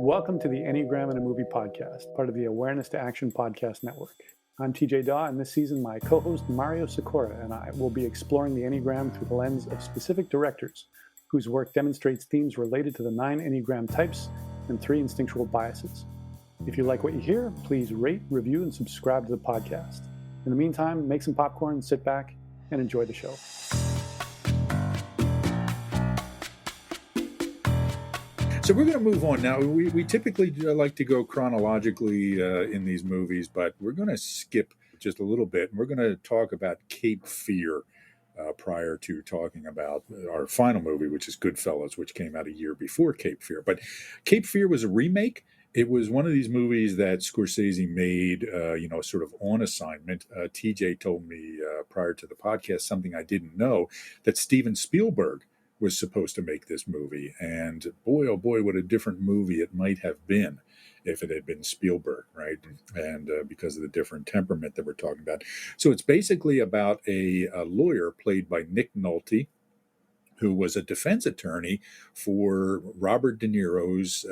Welcome to the Enneagram in a Movie podcast, part of the Awareness to Action podcast network. I'm TJ Dawe, and this season my co-host Mario Sikora and I will be exploring the Enneagram through the lens of specific directors whose work demonstrates themes related to the 9 Enneagram types and 3 instinctual biases. If you like what you hear, please rate, review, and subscribe to the podcast. In the meantime, make some popcorn, sit back, and enjoy the show. So we're going to move on now. We typically like to go chronologically in these movies, but we're going to skip just a little bit. And we're going to talk about Cape Fear prior to talking about our final movie, which is Goodfellas, which came out a year before Cape Fear. But Cape Fear was a remake. It was one of these movies that Scorsese made, sort of on assignment. TJ told me prior to the podcast something I didn't know, that Steven Spielberg was supposed to make this movie. And boy, oh boy, what a different movie it might have been if it had been Spielberg, right? And because of the different temperament that we're talking about. So it's basically about a lawyer played by Nick Nolte, who was a defense attorney for Robert De Niro's,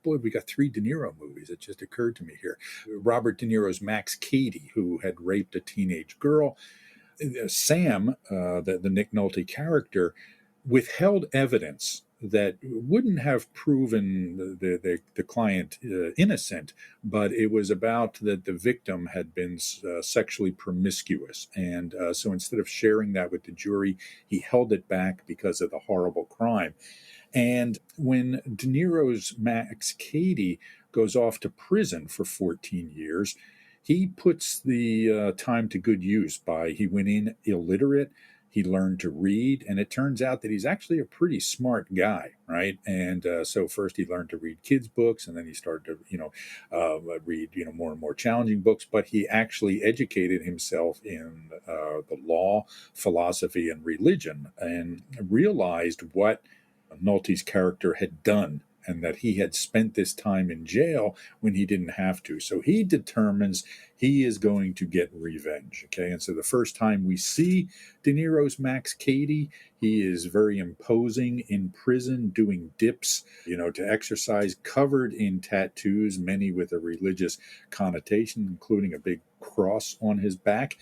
boy, we got 3 De Niro movies. It just occurred to me here. Robert De Niro's Max Cady, who had raped a teenage girl. Sam, the Nick Nolte character, withheld evidence that wouldn't have proven the client innocent, but it was about that the victim had been sexually promiscuous. And so instead of sharing that with the jury, he held it back because of the horrible crime. And when De Niro's Max Cady goes off to prison for 14 years, he puts the time to good use he went in illiterate. He learned to read, and it turns out that he's actually a pretty smart guy, right? And so first he learned to read kids' books, and then he started to, read, more and more challenging books. But he actually educated himself in the law, philosophy, and religion, and realized what Nolte's character had done, and that he had spent this time in jail when he didn't have to. So he determines he is going to get revenge, okay? And so the first time we see De Niro's Max Cady, he is very imposing in prison, doing dips, to exercise, covered in tattoos, many with a religious connotation, including a big cross on his back.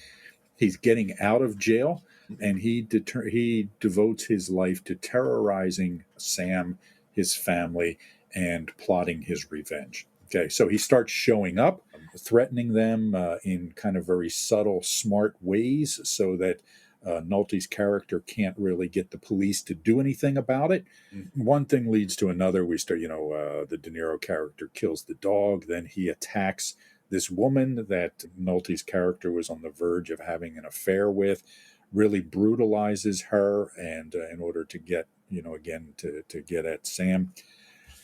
He's getting out of jail, and he devotes his life to terrorizing Sam, his family, and plotting his revenge. Okay, so he starts showing up, threatening them in kind of very subtle, smart ways so that Nolte's character can't really get the police to do anything about it. One thing leads to another. We start, the De Niro character kills the dog. Then he attacks this woman that Nolte's character was on the verge of having an affair with, really brutalizes her, and in order to get, again, to get at Sam,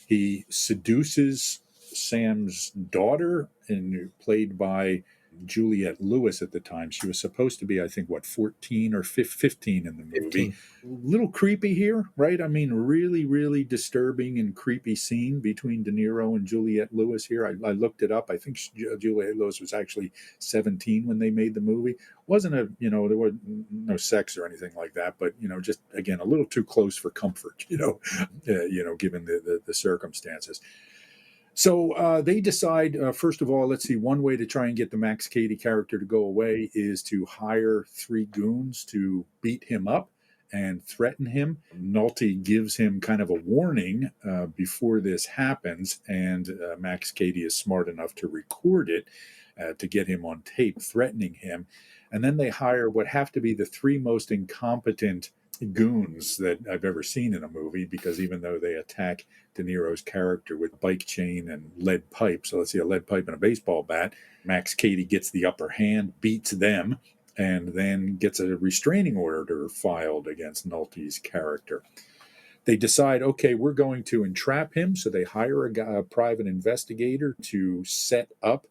he seduces Sam's daughter, and played by Juliette Lewis at the time. She was supposed to be, I think, 14 or 15 in the movie. 15. A little creepy here, right? I mean, really, really disturbing and creepy scene between De Niro and Juliette Lewis here. I looked it up. I think Juliette Lewis was actually 17 when they made the movie. Wasn't there was no sex or anything like that, but, just, again, a little too close for comfort, given the circumstances. So they decide, first of all, let's see, one way to try and get the Max Cady character to go away is to hire 3 goons to beat him up and threaten him. Nolte gives him kind of a warning before this happens, and Max Cady is smart enough to record it to get him on tape threatening him. And then they hire what have to be the 3 most incompetent goons that I've ever seen in a movie, because even though they attack De Niro's character with bike chain and lead pipe, so let's see, a lead pipe and a baseball bat, Max Cady gets the upper hand, beats them, and then gets a restraining order filed against Nolte's character. They decide, okay, we're going to entrap him, so they hire a private investigator to set up,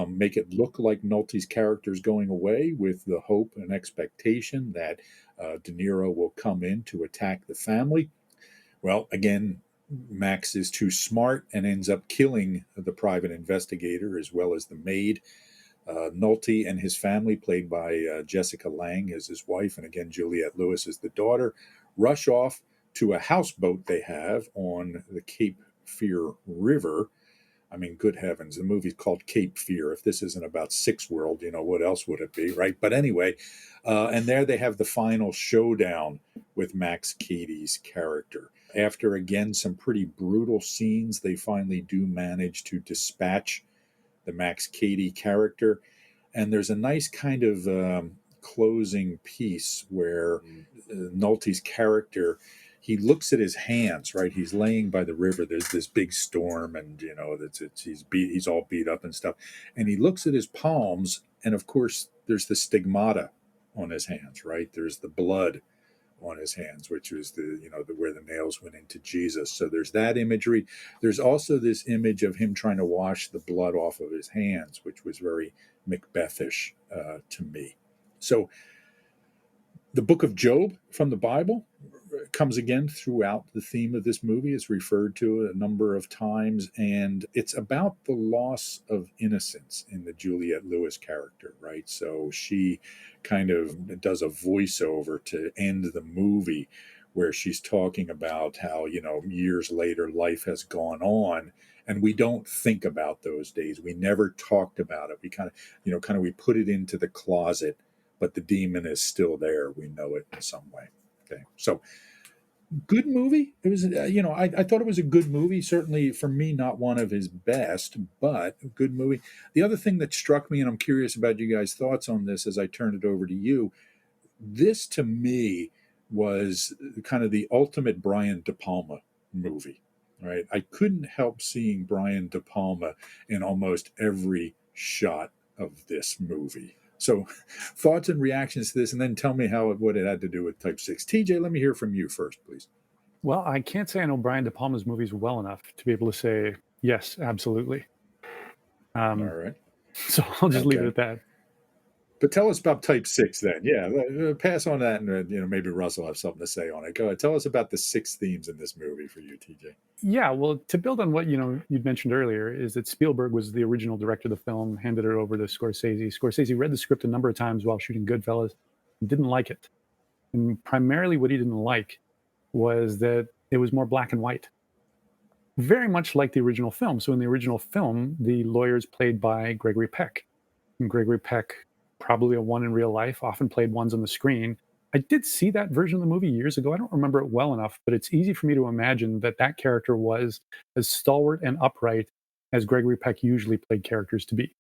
make it look like Nolte's character is going away, with the hope and expectation that De Niro will come in to attack the family. Well, again, Max is too smart and ends up killing the private investigator as well as the maid. Nolte and his family, played by Jessica Lange as his wife, and again Juliette Lewis as the daughter, rush off to a houseboat they have on the Cape Fear River. I mean, good heavens, the movie's called Cape Fear. If this isn't about Six World, what else would it be, right? But anyway, and there they have the final showdown with Max Cady's character. After, again, some pretty brutal scenes, they finally do manage to dispatch the Max Cady character. And there's a nice kind of closing piece where Nolte's character, he looks at his hands, right? He's laying by the river. There's this big storm, and he's all beat up and stuff. And he looks at his palms, and of course, there's the stigmata on his hands, right? There's the blood on his hands, which is where the nails went into Jesus. So there's that imagery. There's also this image of him trying to wash the blood off of his hands, which was very Macbethish to me. So the book of Job from the Bible comes again throughout the theme of this movie. It's referred to a number of times, and it's about the loss of innocence in the Juliette Lewis character, right? So she kind of does a voiceover to end the movie where she's talking about how, years later life has gone on, and we don't think about those days. We never talked about it. We kind of, we put it into the closet, but the demon is still there. We know it in some way. Okay. So good movie. It was, I thought it was a good movie. Certainly for me, not one of his best, but a good movie. The other thing that struck me, and I'm curious about you guys' thoughts on this as I turn it over to you, this to me was kind of the ultimate Brian De Palma movie, right? I couldn't help seeing Brian De Palma in almost every shot of this movie. So thoughts and reactions to this, and then tell me what it had to do with Type 6. TJ, let me hear from you first, please. Well, I can't say I know Brian De Palma's movies well enough to be able to say, yes, absolutely. All right. So I'll just leave it at that. But tell us about Type 6 then. Yeah, pass on that, and maybe Russ will have something to say on it. Go ahead. Tell us about the 6 themes in this movie for you, TJ. Yeah, well, to build on what you'd mentioned earlier, is that Spielberg was the original director of the film, handed it over to Scorsese. Scorsese read the script a number of times while shooting Goodfellas and didn't like it. And primarily what he didn't like was that it was more black and white. Very much like the original film. So in the original film, the lawyer's played by Gregory Peck. And Gregory Peck, probably a one in real life, often played ones on the screen. I did see that version of the movie years ago. I don't remember it well enough, but it's easy for me to imagine that character was as stalwart and upright as Gregory Peck usually played characters to be.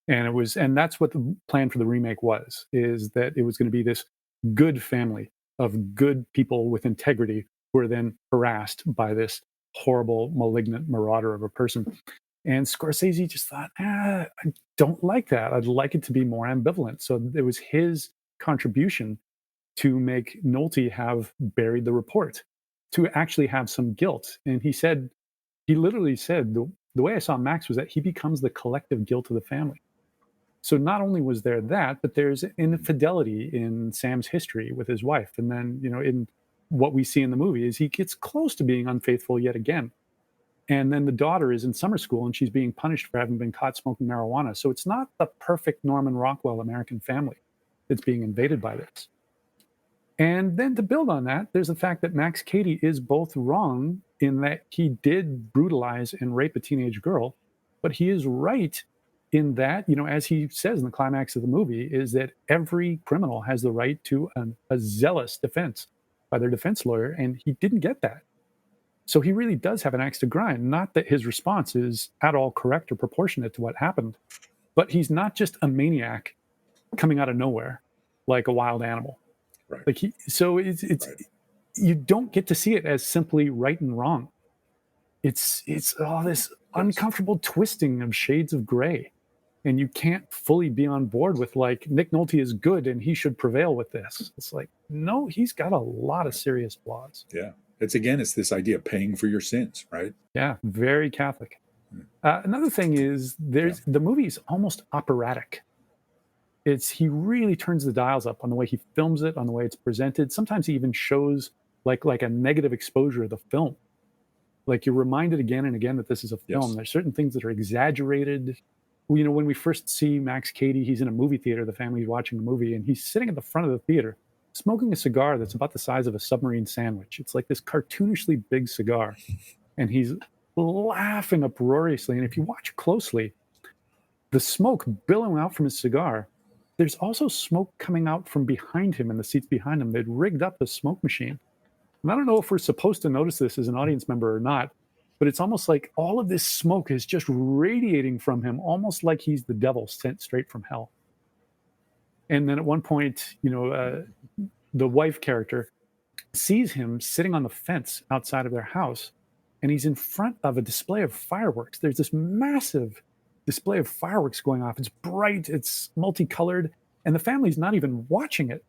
And that's what the plan for the remake was, is that it was going to be this good family of good people with integrity who are then harassed by this horrible, malignant marauder of a person. And Scorsese just thought, I don't like that. I'd like it to be more ambivalent. So it was his contribution to make Nolte have buried the report, to actually have some guilt. And he literally said, the way I saw Max was that he becomes the collective guilt of the family. So not only was there that, but there's infidelity in Sam's history with his wife. And then, in what we see in the movie is he gets close to being unfaithful yet again. And then the daughter is in summer school and she's being punished for having been caught smoking marijuana. So it's not the perfect Norman Rockwell American family that's being invaded by this. And then to build on that, there's the fact that Max Cady is both wrong in that he did brutalize and rape a teenage girl, but he is right in that, as he says in the climax of the movie, is that every criminal has the right to a zealous defense by their defense lawyer, and he didn't get that. So he really does have an axe to grind. Not that his response is at all correct or proportionate to what happened, but he's not just a maniac coming out of nowhere like a wild animal. Right. Like it's right. You don't get to see it as simply right and wrong. It's all this uncomfortable twisting of shades of gray, and you can't fully be on board with like Nick Nolte is good and he should prevail with this. It's like, no, he's got a lot of serious flaws. Yeah. It's this idea of paying for your sins, right? Yeah, very Catholic. Another thing is the movie is almost operatic. He really turns the dials up on the way he films it, on the way it's presented. Sometimes he even shows like a negative exposure of the film. Like you're reminded again and again that this is a film. Yes. There's certain things that are exaggerated. When we first see Max Cady, he's in a movie theater, the family's watching a movie, and he's sitting at the front of the theater smoking a cigar that's about the size of a submarine sandwich. It's like this cartoonishly big cigar. And he's laughing uproariously. And if you watch closely, the smoke billowing out from his cigar, there's also smoke coming out from behind him in the seats behind him. They'd rigged up the smoke machine. And I don't know if we're supposed to notice this as an audience member or not, but it's almost like all of this smoke is just radiating from him, almost like he's the devil sent straight from hell. And then at one point, the wife character sees him sitting on the fence outside of their house, and he's in front of a display of fireworks. There's this massive display of fireworks going off. It's bright, it's multicolored, and the family's not even watching it.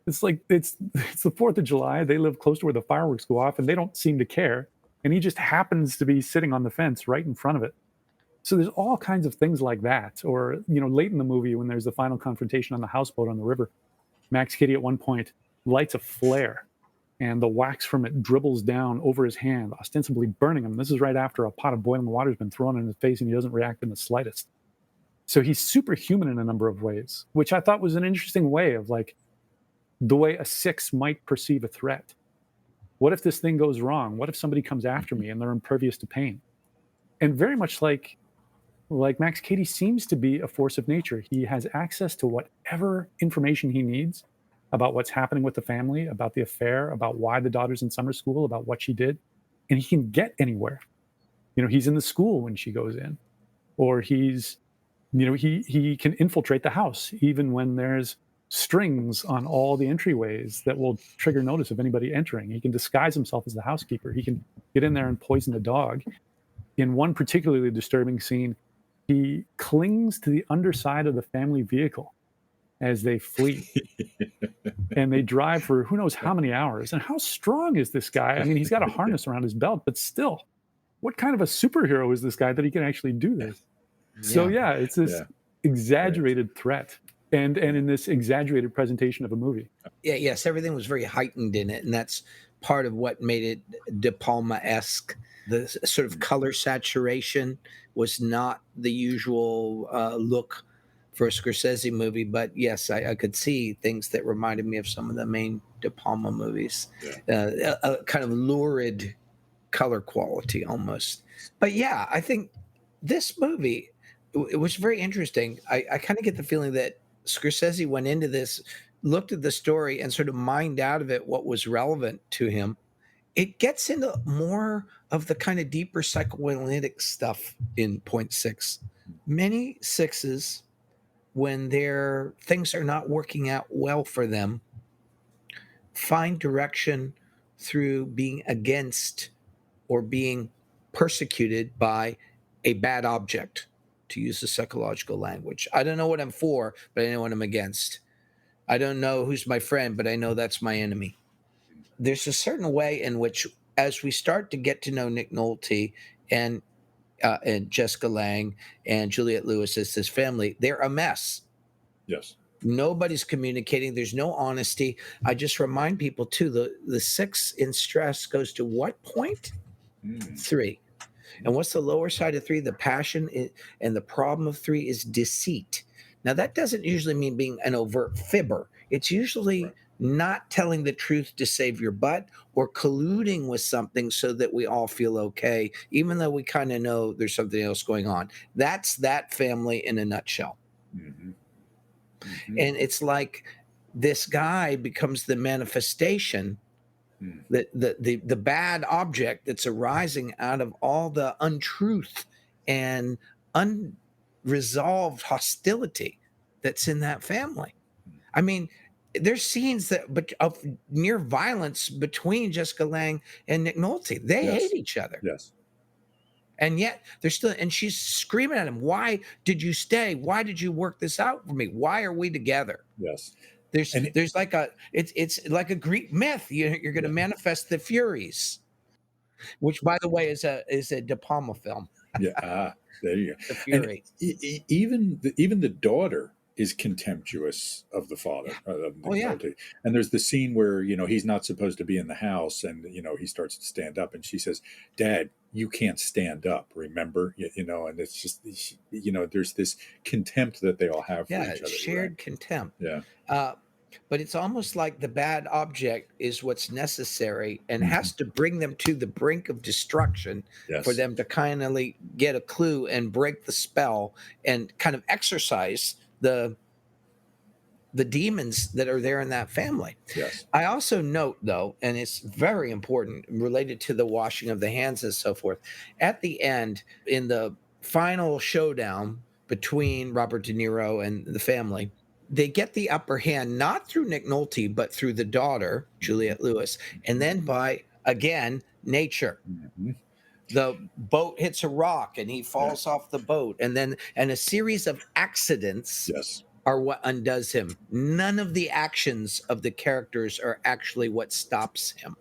It's like it's the 4th of July. They live close to where the fireworks go off, and they don't seem to care. And he just happens to be sitting on the fence right in front of it. So there's all kinds of things like that. Or, late in the movie when there's the final confrontation on the houseboat on the river, Max Cady at one point lights a flare, and the wax from it dribbles down over his hand, ostensibly burning him. This is right after a pot of boiling water has been thrown in his face, and he doesn't react in the slightest. So he's superhuman in a number of ways, which I thought was an interesting way of like the way a 6 might perceive a threat. What if this thing goes wrong? What if somebody comes after me and they're impervious to pain? And very much like Max Cady seems to be a force of nature. He has access to whatever information he needs about what's happening with the family, about the affair, about why the daughter's in summer school, about what she did, and he can get anywhere. He's in the school when she goes in, or he can infiltrate the house even when there's strings on all the entryways that will trigger notice of anybody entering. He can disguise himself as the housekeeper. He can get in there and poison the dog. In one particularly disturbing scene, he clings to the underside of the family vehicle as they flee. And they drive for who knows how many hours. And how strong is this guy? I mean, he's got a harness around his belt, but still, what kind of a superhero is this guy that he can actually do this? Yeah. So yeah, it's this exaggerated threat. And in this exaggerated presentation of a movie. Yes, everything was very heightened in it, and that's part of what made it De Palma-esque. The sort of color saturation was not the usual look for a Scorsese movie, but yes, I could see things that reminded me of some of the main De Palma movies. A kind of lurid color quality almost. But yeah, I think this movie, it was very interesting. I kind of get the feeling that Scorsese went into this, looked at the story, and sort of mined out of it what was relevant to him. It gets into more of the kind of deeper psychoanalytic stuff in Point 6. Many 6s, when their things are not working out well for them, find direction through being against or being persecuted by a bad object, to use the psychological language. I don't know what I'm for, but I know what I'm against. I don't know who's my friend, but I know that's my enemy. There's a certain way in which, as we start to get to know Nick Nolte and Jessica Lange and Juliette Lewis as this family, they're a mess. Yes. Nobody's communicating. There's no honesty. I just remind people, too, the 6 in stress goes to what point? 3. And what's the lower side of 3? The passion and the problem of 3 is deceit. Now, that doesn't usually mean being an overt fibber. It's usually not telling the truth to save your butt or colluding with something so that we all feel okay, even though we kind of know there's something else going on. That's that family in a nutshell. Mm-hmm. Mm-hmm. And it's like this guy becomes the manifestation, the bad object that's arising out of all the untruth and unresolved hostility that's in that family. I mean, there's scenes of near violence between Jessica Lange and Nick Nolte. They hate each other. Yes. And yet they're still, and she's screaming at him, "Why did you stay? Why did you work this out for me? Why are we together?" Yes. There's like it's like a Greek myth. You're going to manifest the Furies, which, by the way, is a De Palma film. Yeah, there you go. The Fury. Even the daughter is contemptuous of the father. And there's the scene where he's not supposed to be in the house, and he starts to stand up, and she says, "Dad, you can't stand up, remember?" And it's just there's this contempt that they all have for each other. Shared contempt. Yeah. But it's almost like the bad object is what's necessary and Mhm. has to bring them to the brink of destruction for Yes. them to kind of get a clue and break the spell and kind of exorcise the demons that are there in that family. Yes. I also note, though, and it's very important related to the washing of the hands and so forth, at the end, in the final showdown between Robert De Niro and the family, they get the upper hand not through Nick Nolte, but through the daughter, Juliette Lewis, and then by, again, nature. Mhm. The boat hits a rock and he Yeah. falls off the boat, and a series of accidents Yes. are what undoes him. None of the actions of the characters are actually what stops him.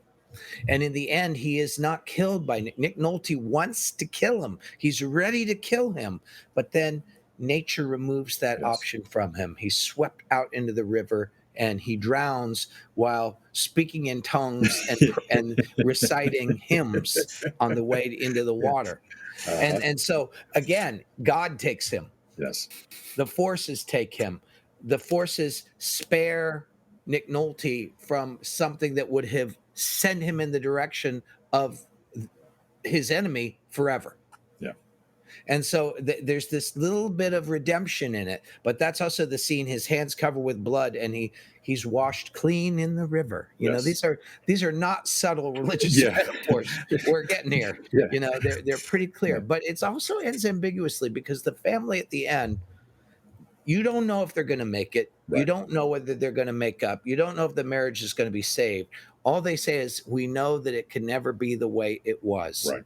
And in the end, he is not killed by Nick. Nick Nolte wants to kill him. He's ready to kill him. But then nature removes that Yes. option from him. He's swept out into the river and he drowns while speaking in tongues and reciting hymns on the way into the water. Uh-huh. And so again, God takes him. Yes. The forces take him. The forces spare Nick Nolte from something that would have sent him in the direction of his enemy forever. Yeah. And so there's this little bit of redemption in it, but that's also the scene. His hands covered with blood, and he's washed clean in the river. You know, Yes. these are not subtle religious Yeah. metaphors. We're getting here. Yeah. You know, they're pretty clear, Yeah. but it's also ends ambiguously because the family at the end, you don't know if they're going to make it. You Right. don't know whether they're going to make up. You don't know if the marriage is going to be saved. All they say is, we know that it can never be the way it was. Right.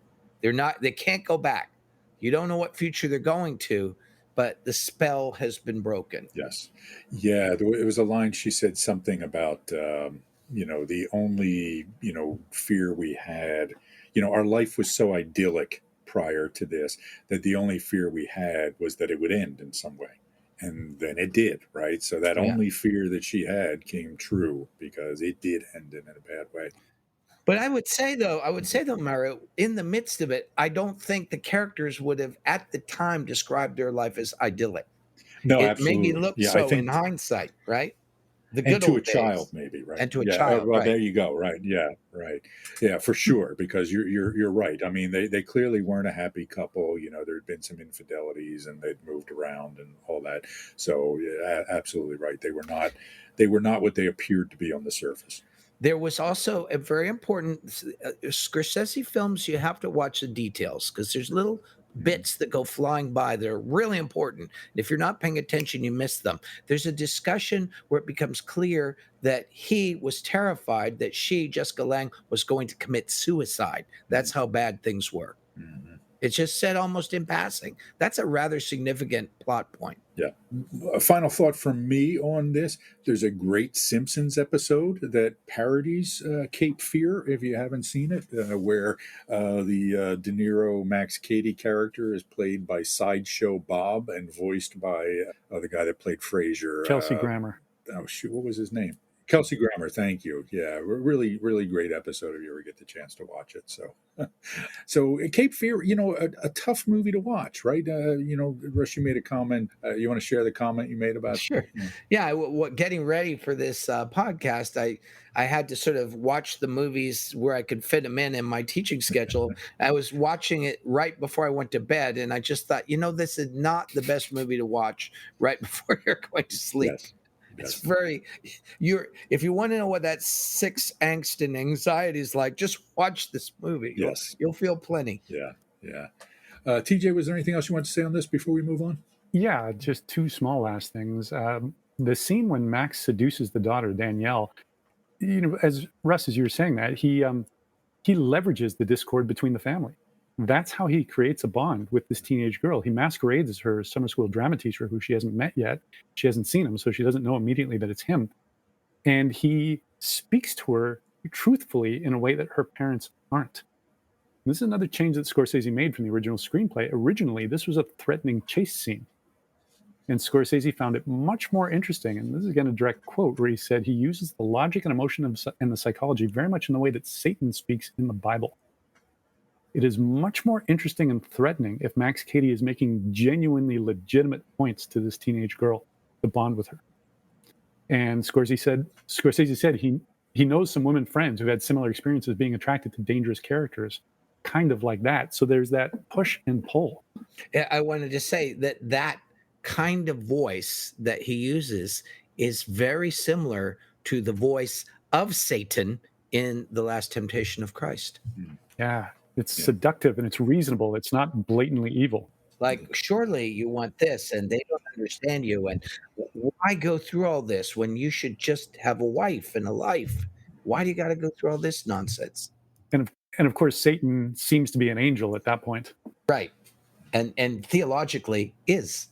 They can't go back. You don't know what future they're going to, but the spell has been broken. Yes. Yeah. It was a line she said something about, the only, fear we had, our life was so idyllic prior to this that the only fear we had was that it would end in some way. And then it did, right? So that Yeah. only fear that she had came true because it did end in a bad way. But I would say though, Mario, in the midst of it, I don't think the characters would have at the time described their life as idyllic. No, It maybe absolutely. looked Yeah, I so in think, hindsight, right? The and good to a old child, days. maybe, right? And to a Yeah. child, Well, right? there you go. Right. Yeah. Right. Yeah, for sure. Because you're right. I mean, they clearly weren't a happy couple. There'd been some infidelities, and they'd moved around and all that. So, yeah, absolutely right. They were not what they appeared to be on the surface. There was also a very important Scorsese films. You have to watch the details because there's little bits that go flying by that are really important. And if you're not paying attention, you miss them. There's a discussion where it becomes clear that he was terrified that she, Jessica Lange, was going to commit suicide. That's how bad things were. Mhm. It's just said almost in passing. That's a rather significant plot point. Yeah. A final thought from me on this. There's a great Simpsons episode that parodies Cape Fear, if you haven't seen it, where the De Niro Max Cady character is played by Sideshow Bob and voiced by the guy that played Frasier. Kelsey Grammer. Oh, shoot. What was his name? Kelsey Grammer. Thank you. Yeah. Really, really great episode if you ever get the chance to watch it. So Cape Fear, a tough movie to watch, right? Rush, you made a comment. You want to share the comment you made about? Sure. Yeah. What getting ready for this podcast, I had to sort of watch the movies where I could fit them in my teaching schedule. I was watching it right before I went to bed, and I just thought, this is not the best movie to watch right before you're going to sleep. Yes. It's if you want to know what that six angst and anxiety is like, just watch this movie. Yes. You'll feel plenty. Yeah. Yeah. TJ, was there anything else you want to say on this before we move on? Yeah, just two small last things. The scene when Max seduces the daughter, Danielle, as Russ, as you were saying that, he leverages the discord between the family. That's how he creates a bond with this teenage girl. He masquerades as her summer school drama teacher, who she hasn't met yet. She hasn't seen him, so she doesn't know immediately that it's him. And he speaks to her truthfully in a way that her parents aren't. This is another change that Scorsese made from the original screenplay. Originally, this was a threatening chase scene. And Scorsese found it much more interesting. And this is again a direct quote where he said he uses the logic and emotion and the psychology very much in the way that Satan speaks in the Bible. It is much more interesting and threatening if Max Cady is making genuinely legitimate points to this teenage girl to bond with her. And Scorsese said he knows some women friends who had similar experiences being attracted to dangerous characters, kind of like that. So there's that push and pull. I wanted to say that kind of voice that he uses is very similar to the voice of Satan in The Last Temptation of Christ. Yeah, it's seductive and it's reasonable. It's not blatantly evil. Like, surely you want this, and they don't understand you. And why go through all this when you should just have a wife and a life? Why do you got to go through all this nonsense? And of course, Satan seems to be an angel at that point. Right. And theologically is.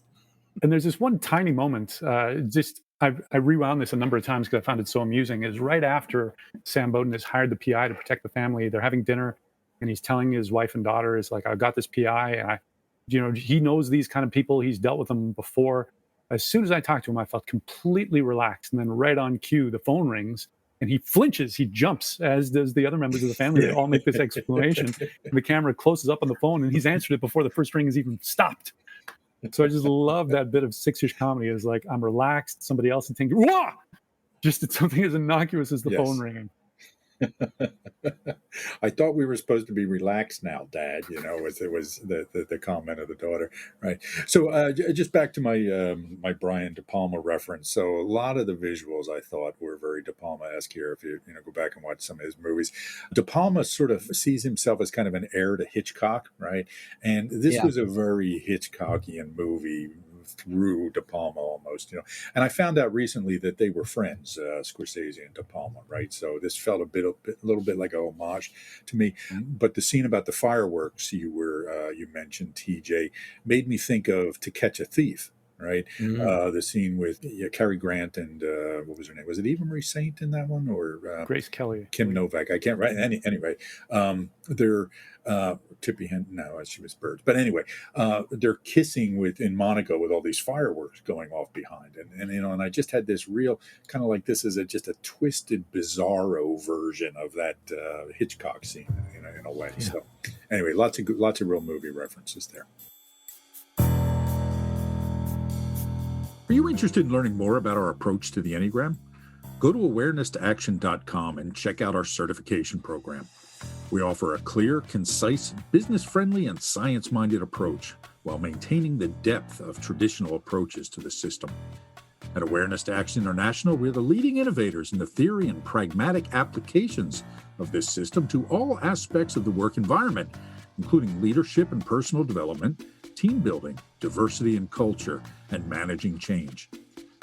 And there's this one tiny moment, I rewound this a number of times because I found it so amusing, is right after Sam Bowden has hired the PI to protect the family. They're having dinner and he's telling his wife and daughter, is like, I've got this PI. And he knows these kind of people. He's dealt with them before. As soon as I talked to him, I felt completely relaxed. And then right on cue, the phone rings and he flinches, he jumps, as does the other members of the family. They all make this exclamation. And the camera closes up on the phone and he's answered it before the first ring has even stopped. So I just love that bit of six-ish comedy. Is like, I'm relaxed, somebody else is thinking, wah! Just it's something as innocuous as the phone ringing. I thought we were supposed to be relaxed now, Dad. It was the comment of the daughter, right? So just back to my my Brian De Palma reference. So a lot of the visuals I thought were very De Palma-esque here. If you go back and watch some of his movies, De Palma sort of sees himself as kind of an heir to Hitchcock, right? And this was a very Hitchcockian movie through De Palma almost, And I found out recently that they were friends, Scorsese and De Palma, right? So this felt a little bit like a homage to me. But the scene about the fireworks you mentioned, TJ, made me think of To Catch a Thief. Right, the scene with Cary Grant and what was her name? Was it Eva Marie Saint in that one, or Grace Kelly, Kim Novak? I can't write anyway. They're Tippy Henson. No, she was Birds. But anyway, they're kissing in Monaco with all these fireworks going off behind, and I just had this real kind of like this is just a twisted, bizarro version of that Hitchcock scene in a way. Yeah. So anyway, lots of real movie references there. Are you interested in learning more about our approach to the Enneagram? Go to awareness-to-action.com and check out our certification program. We offer a clear, concise, business-friendly, and science-minded approach while maintaining the depth of traditional approaches to the system. At Awareness to Action International, we're the leading innovators in the theory and pragmatic applications of this system to all aspects of the work environment, including leadership and personal development, team building, diversity and culture, and managing change.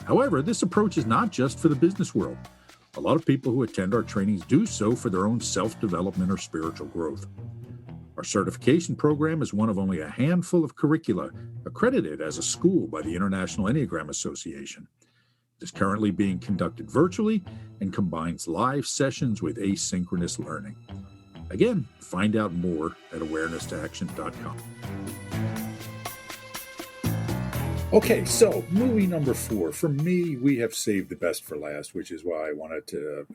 However, this approach is not just for the business world. A lot of people who attend our trainings do so for their own self-development or spiritual growth. Our certification program is one of only a handful of curricula accredited as a school by the International Enneagram Association. It is currently being conducted virtually and combines live sessions with asynchronous learning. Again, find out more at awareness-to-action.com. Okay, so movie number 4. For me, we have saved the best for last, which is why I wanted to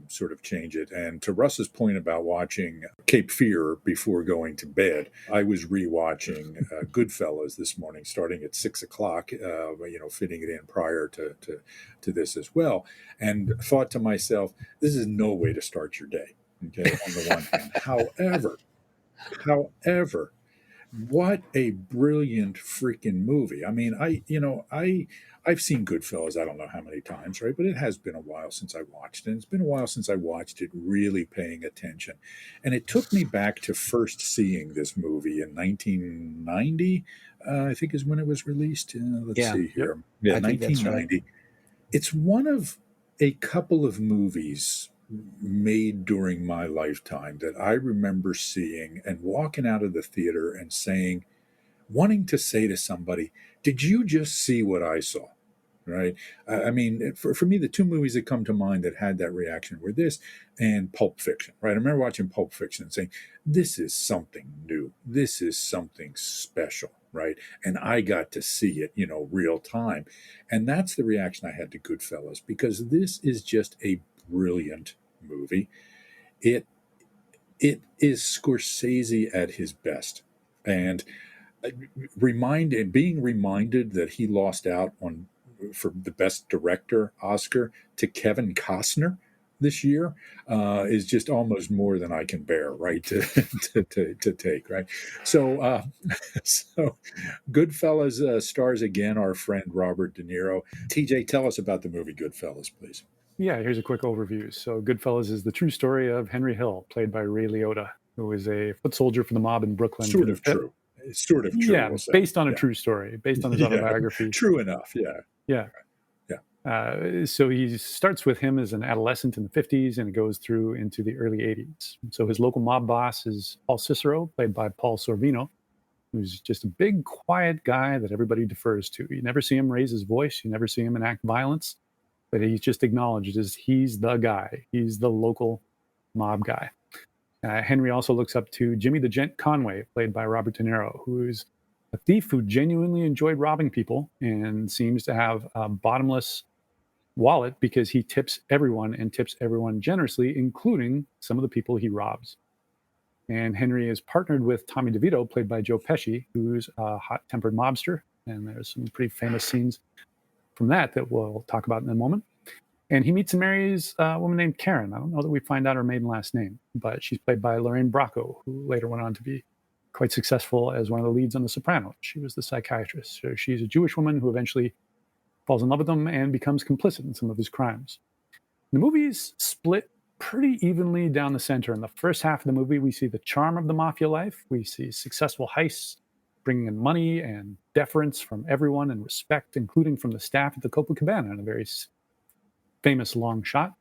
sort of change it. And to Russ's point about watching Cape Fear before going to bed, I was rewatching Goodfellas this morning, starting at 6 o'clock, fitting it in prior to this as well, and thought to myself, this is no way to start your day, okay, on the one hand. However, what a brilliant freaking movie. I mean, I've seen Goodfellas, I don't know how many times, right? But it has been a while since I watched it. And it's been a while since I watched it really paying attention. And it took me back to first seeing this movie in 1990, I think is when it was released. Let's see here. Yeah, 1990. Right. It's one of a couple of movies made during my lifetime that I remember seeing and walking out of the theater and wanting to say to somebody, did you just see what I saw? Right? I mean, for me, the two movies that come to mind that had that reaction were this and Pulp Fiction, right? I remember watching Pulp Fiction and saying, this is something new. This is something special, right? And I got to see it, real time. And that's the reaction I had to Goodfellas, because this is just a brilliant movie. It is Scorsese at his best, and being reminded that he lost out on for the best director Oscar to Kevin Costner this year is just almost more than I can bear, right? To take, right? So, so Goodfellas stars again our friend Robert De Niro. TJ, tell us about the movie Goodfellas, please. Yeah, here's a quick overview. So, Goodfellas is the true story of Henry Hill, played by Ray Liotta, who is a foot soldier for the mob in Brooklyn. Sort of true. It's sort of true. Yeah, we'll say. based on a true story, based on his autobiography. True enough. Yeah. Yeah. So he starts with him as an adolescent in the 50s and it goes through into the early 80s. So his local mob boss is Paul Cicero, played by Paul Sorvino, who's just a big, quiet guy that everybody defers to. You never see him raise his voice. You never see him enact violence, but he's just acknowledged as he's the guy. He's the local mob guy. Henry also looks up to Jimmy the Gent Conway, played by Robert De Niro, who's a thief who genuinely enjoyed robbing people and seems to have a bottomless wallet because he tips everyone and tips everyone generously, including some of the people he robs. And Henry is partnered with Tommy DeVito, played by Joe Pesci, who's a hot-tempered mobster. And there's some pretty famous scenes from that we'll talk about in a moment. And he meets and marries a woman named Karen. I don't know that we find out her maiden last name, but she's played by Lorraine Bracco, who later went on to be quite successful as one of the leads on The Sopranos. She was the psychiatrist. So she's a Jewish woman who eventually falls in love with him and becomes complicit in some of his crimes. The movie's split pretty evenly down the center. In the first half of the movie, we see the charm of the mafia life. We see successful heists, bringing in money and deference from everyone and respect, including from the staff at the Copacabana in a very famous long shot.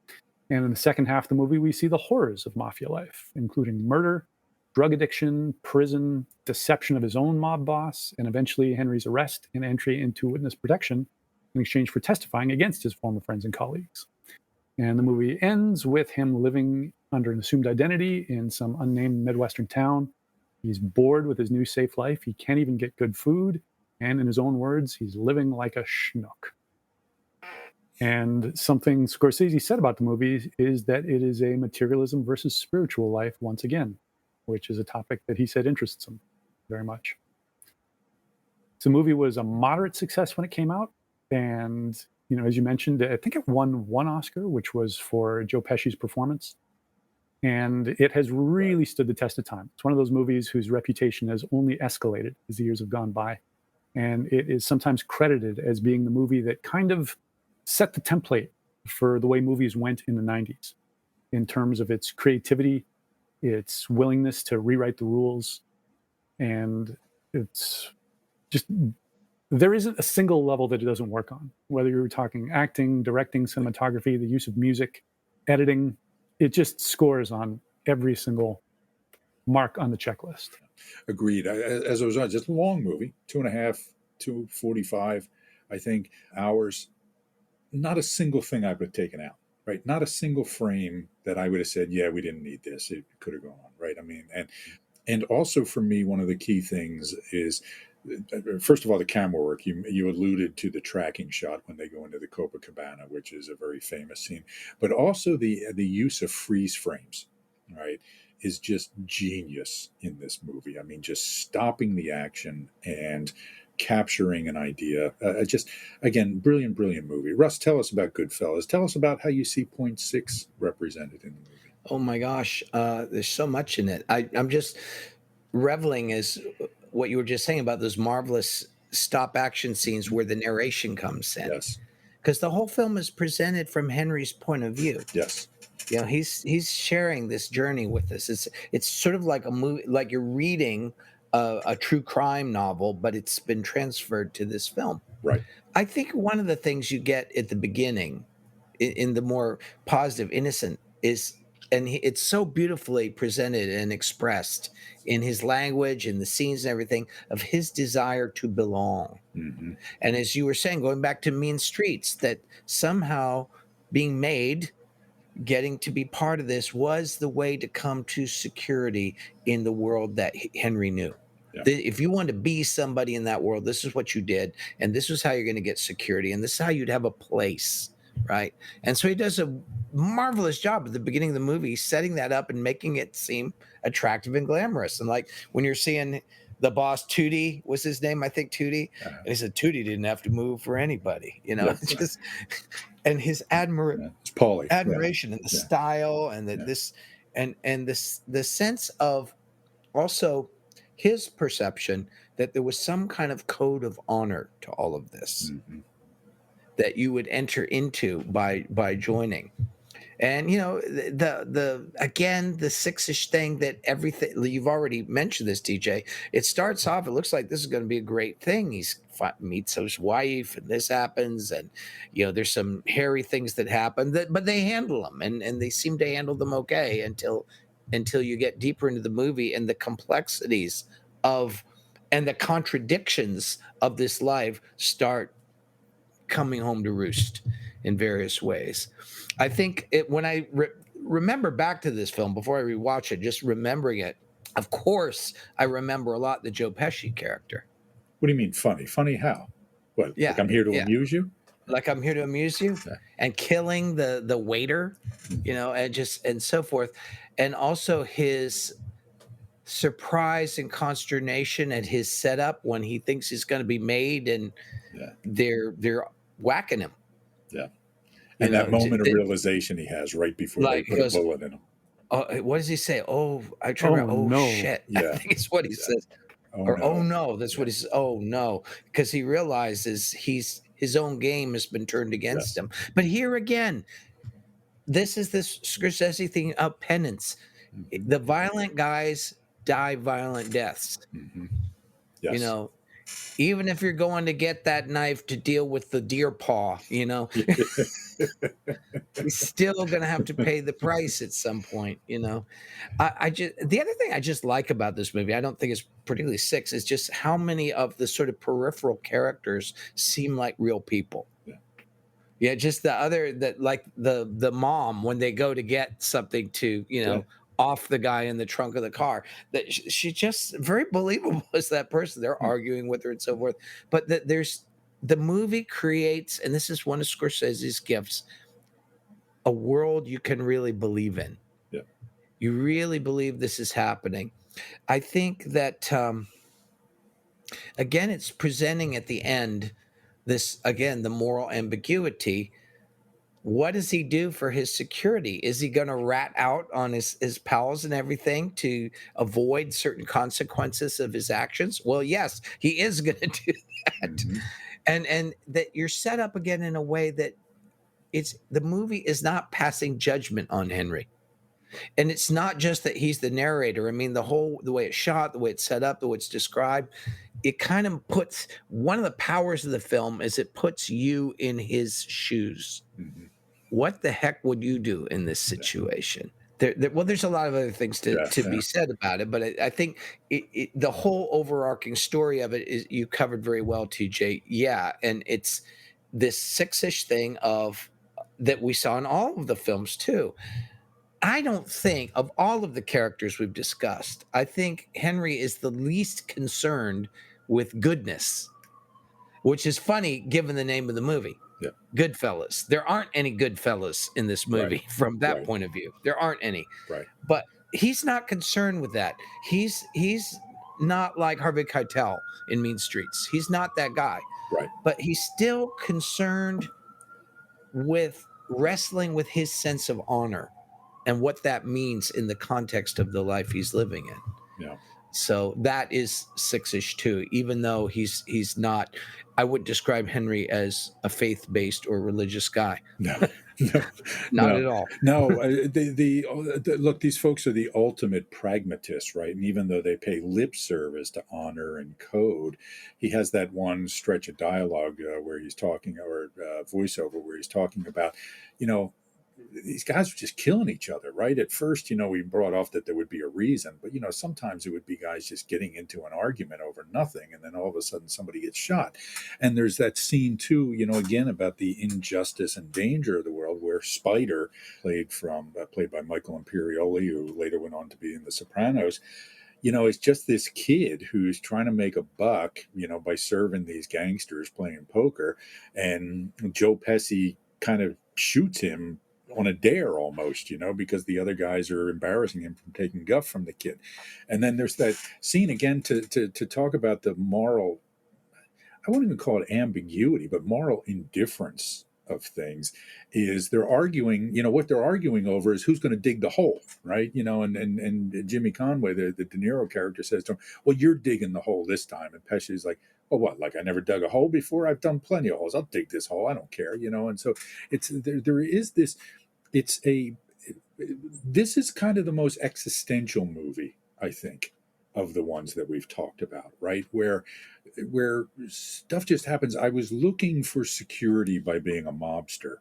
And in the second half of the movie, we see the horrors of mafia life, including murder, drug addiction, prison, deception of his own mob boss, and eventually Henry's arrest and entry into witness protection in exchange for testifying against his former friends and colleagues. And the movie ends with him living under an assumed identity in some unnamed Midwestern town. He's bored with his new safe life. He can't even get good food. And in his own words, he's living like a schnook. And something Scorsese said about the movie is that it is a materialism versus spiritual life once again, which is a topic that he said interests him very much. So the movie was a moderate success when it came out. And, as you mentioned, I think it won one Oscar, which was for Joe Pesci's performance. And it has really stood the test of time. It's one of those movies whose reputation has only escalated as the years have gone by. And it is sometimes credited as being the movie that kind of set the template for the way movies went in the 90s in terms of its creativity, its willingness to rewrite the rules. And it's just, there isn't a single level that it doesn't work on, whether you're talking acting, directing, cinematography, the use of music, editing. It just scores on every single mark on the checklist. Agreed. As I was on, just a long movie, 2.5, 2:45, I think, hours. Not a single thing I would have taken out, right? Not a single frame that I would have said, yeah, we didn't need this. It could have gone on, right? I mean, and also for me, one of the key things is, first of all, the camera work. You alluded to the tracking shot when they go into the Copacabana, which is a very famous scene, but also the use of freeze frames, right, is just genius in this movie. I mean, just stopping the action and capturing an idea. Just, again, brilliant movie. Russ, tell us about Goodfellas. Tell us about how you see Point 6 represented in the movie. Oh my gosh, there's so much in it. I'm just reveling as what you were just saying about those marvelous stop action scenes where the narration comes in. Yes. Because the whole film is presented from Henry's point of view. Yes. He's sharing this journey with us. It's sort of like a movie, like you're reading a true crime novel, but it's been transferred to this film. Right. I think one of the things you get at the beginning, in the more positive, innocent, is, and it's so beautifully presented and expressed in his language and the scenes and everything, of his desire to belong. Mm-hmm. And as you were saying, going back to Mean Streets, that somehow being made, getting to be part of this, was the way to come to security in the world that Henry knew. Yeah. If you wanted to be somebody in that world, this is what you did, and this is how you're going to get security, and this is how you'd have a place, right? And so he does a marvelous job at the beginning of the movie setting that up and making it seem attractive and glamorous. And like when you're seeing the boss, Tootie was his name, I think Tootie. And he said Tootie didn't have to move for anybody, it's just, and his It's Paulie. admiration and the style and this and this the sense of also his perception that there was some kind of code of honor to all of this that you would enter into by joining. And the again, the six-ish thing, that everything you've already mentioned this, DJ. It starts off, it looks like this is going to be a great thing. He meets his wife, and this happens, and there's some hairy things that happen, but they handle them, and they seem to handle them okay until you get deeper into the movie, and the complexities of and the contradictions of this life start coming home to roost in various ways. I think when I remember back to this film before I rewatch it, just remembering it, of course, I remember a lot the Joe Pesci character. What do you mean funny? Funny how? What? Yeah, like I'm here to amuse you? Like I'm here to amuse you, and killing the waiter, and so forth, and also his surprise and consternation at his setup when he thinks he's going to be made, and they're whacking him. Yeah. And that moment of realization he has right before they put a bullet in him. What does he say? Oh, I try to remember. Oh, no. Shit. Yeah. I think it's what he says. Oh, no. That's what he says. Oh, no. Because he realizes his own game has been turned against him. But here again, this is this Scorsese thing of penance. The violent guys die violent deaths. Yes. Even if you're going to get that knife to deal with the deer paw, he's still going to have to pay the price at some point. I just, the other thing I just like about this movie, I don't think it's particularly sick, is just how many of the sort of peripheral characters seem like real people. Yeah, just like the mom when they go to get something to off the guy in the trunk of the car, that she just very believable as that person. They're arguing with her and so forth. But the movie creates, and this is one of Scorsese's gifts, a world you can really believe in. Yeah. You really believe this is happening. I think that, again, it's presenting at the end the moral ambiguity. What does he do for his security? Is he going to rat out on his pals and everything to avoid certain consequences of his actions? Well, yes, he is going to do that. And that you're set up again in a way that the movie is not passing judgment on Henry. And it's not just that he's the narrator. I mean, the way it's shot, the way it's set up, the way it's described, it kind of puts, one of the powers of the film is it puts you in his shoes. What the heck would you do in this situation? There's a lot of other things to be said about it, but I think the whole overarching story of it is you covered very well, TJ. Yeah, and it's this six-ish thing that we saw in all of the films too. I don't think, of all of the characters we've discussed, I think Henry is the least concerned with goodness, which is funny given the name of the movie. Yeah. Goodfellas. There aren't any Goodfellas in this movie from that point of view. There aren't any. Right. But he's not concerned with that. He's not like Harvey Keitel in Mean Streets. He's not that guy. Right. But he's still concerned with wrestling with his sense of honor and what that means in the context of the life he's living in. Yeah. So that is six-ish too, even though he's not, I would describe Henry as a faith-based or religious guy. No, not at all. No, look, these folks are the ultimate pragmatists, right? And even though they pay lip service to honor and code, he has that one stretch of dialogue where he's talking, or voiceover where he's talking about, these guys were just killing each other, right? At first, we brought off that there would be a reason, but, sometimes it would be guys just getting into an argument over nothing. And then all of a sudden somebody gets shot. And there's that scene too, again, about the injustice and danger of the world, where Spider, played by Michael Imperioli, who later went on to be in The Sopranos, it's just this kid who's trying to make a buck, by serving these gangsters playing poker. And Joe Pesci kind of shoots him on a dare almost, because the other guys are embarrassing him from taking guff from the kid. And then there's that scene again to talk about the moral, I won't even call it ambiguity, but moral indifference of things. Is they're arguing, what they're arguing over is who's going to dig the hole, right? And Jimmy Conway, the De Niro character, says to him, well, you're digging the hole this time. And Pesci's like, oh, what, like I never dug a hole before? I've done plenty of holes. I'll dig this hole. I don't care, and so it's there is this, this is kind of the most existential movie, I think, of the ones that we've talked about, right? Where stuff just happens. I was looking for security by being a mobster,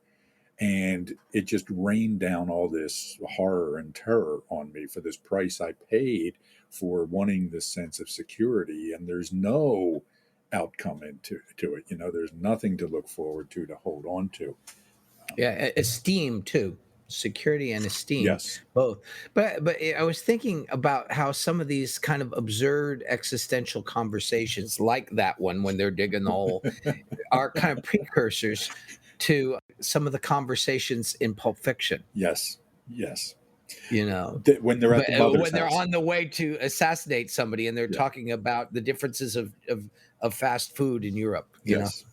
and it just rained down all this horror and terror on me for this price I paid for wanting this sense of security. And there's no outcome to it. There's nothing to look forward to hold on to. Yeah, esteem too. Security and esteem, Yes. both. But I was thinking about how some of these kind of absurd existential conversations, like that one when they're digging the hole, are kind of precursors to some of the conversations in Pulp Fiction. Yes. When they're at the mother's when they're house. on the way to assassinate somebody, and they're talking about the differences of fast food in Europe. Yes.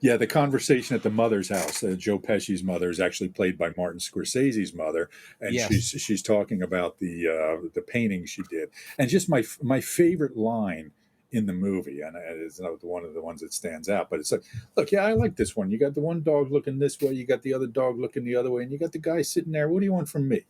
Yeah, the conversation at the mother's house, Joe Pesci's mother is actually played by Martin Scorsese's mother, and she's talking about the painting she did, and just my favorite line in the movie, and it's not one of the ones that stands out, but it's like, look, I like this one. You got the one dog looking this way, you got the other dog looking the other way, and you got the guy sitting there. What do you want from me?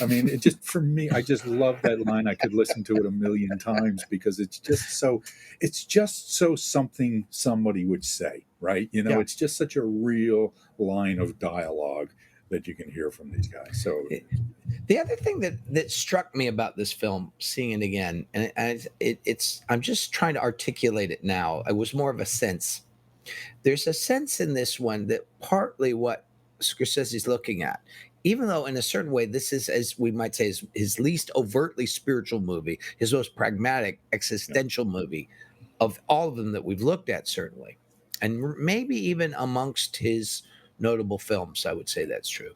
I mean, it just, for me, I just love that line. I could listen to it a million times because it's just so something somebody would say, right? It's just such a real line of dialogue that you can hear from these guys. So the other thing that struck me about this film, seeing it again, and it's I'm just trying to articulate it now. It was more of a sense. There's a sense in this one that partly what Scorsese's looking at, even though in a certain way this is, as we might say, his least overtly spiritual movie, his most pragmatic existential movie of all of them that we've looked at, certainly, and maybe even amongst his notable films, I would say that's true.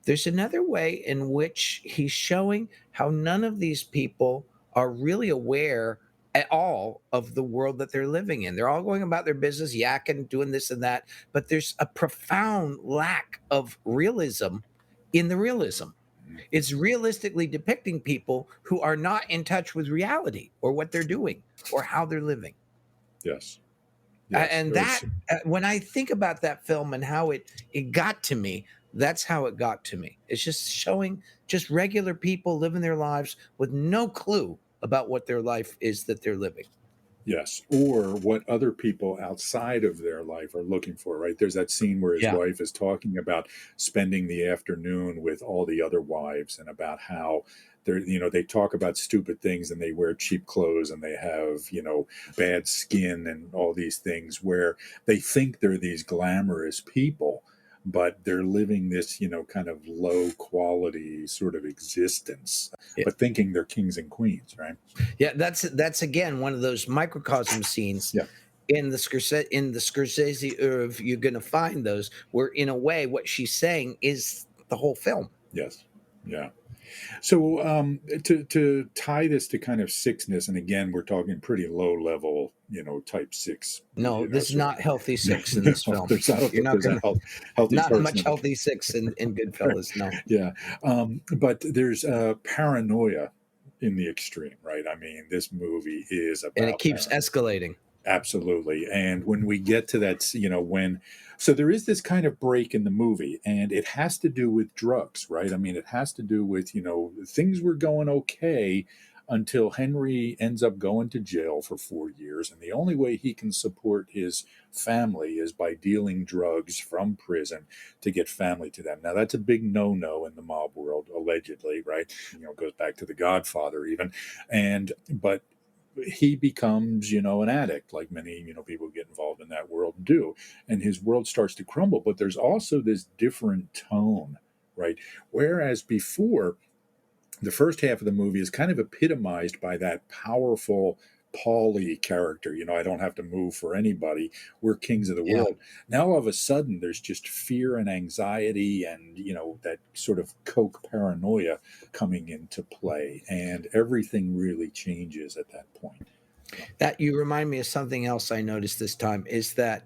There's another way in which he's showing how none of these people are really aware at all of the world that they're living in. They're all going about their business, yakking, doing this and that, but there's a profound lack of realism in the realism. It's realistically depicting people who are not in touch with reality or what they're doing or how they're living. Yes. And that, when I think about that film and how it got to me, that's how it got to me. It's just showing just regular people living their lives with no clue about what their life is that they're living. Yes, or what other people outside of their life are looking for, right? There's that scene where his wife is talking about spending the afternoon with all the other wives, and about how they talk about stupid things, and they wear cheap clothes, and they have, bad skin and all these things, where they think they're these glamorous people, but they're living this, kind of low quality sort of existence, but thinking they're kings and queens, right? Yeah, that's again one of those microcosm scenes. Yeah. In the Scorsese oeuvre, you're going to find those where, in a way, what she's saying is the whole film. Yes. Yeah. So to tie this to kind of sickness, and again, we're talking pretty low level, type 6. No, this is not healthy 6 in this film. You're not going to healthy. Not much healthy 6 in Goodfellas. No. Yeah, but there's paranoia in the extreme, right? I mean, this movie is about, and it keeps escalating. Absolutely. And when we get to that, so there is this kind of break in the movie, and it has to do with drugs, right? I mean, it has to do with, things were going okay until Henry ends up going to jail for 4 years. And the only way he can support his family is by dealing drugs from prison to get family to them. Now, that's a big no-no in the mob world, allegedly, right? It goes back to The Godfather even. But he becomes, an addict, like many, people who get involved in that world do. And his world starts to crumble. But there's also this different tone, right? Whereas before, the first half of the movie is kind of epitomized by that powerful Paulie character. I don't have to move for anybody. We're kings of the Yeah. world. Now all of a sudden there's just fear and anxiety and, that sort of Coke paranoia coming into play. And everything really changes at that point. That you remind me of something else I noticed this time is that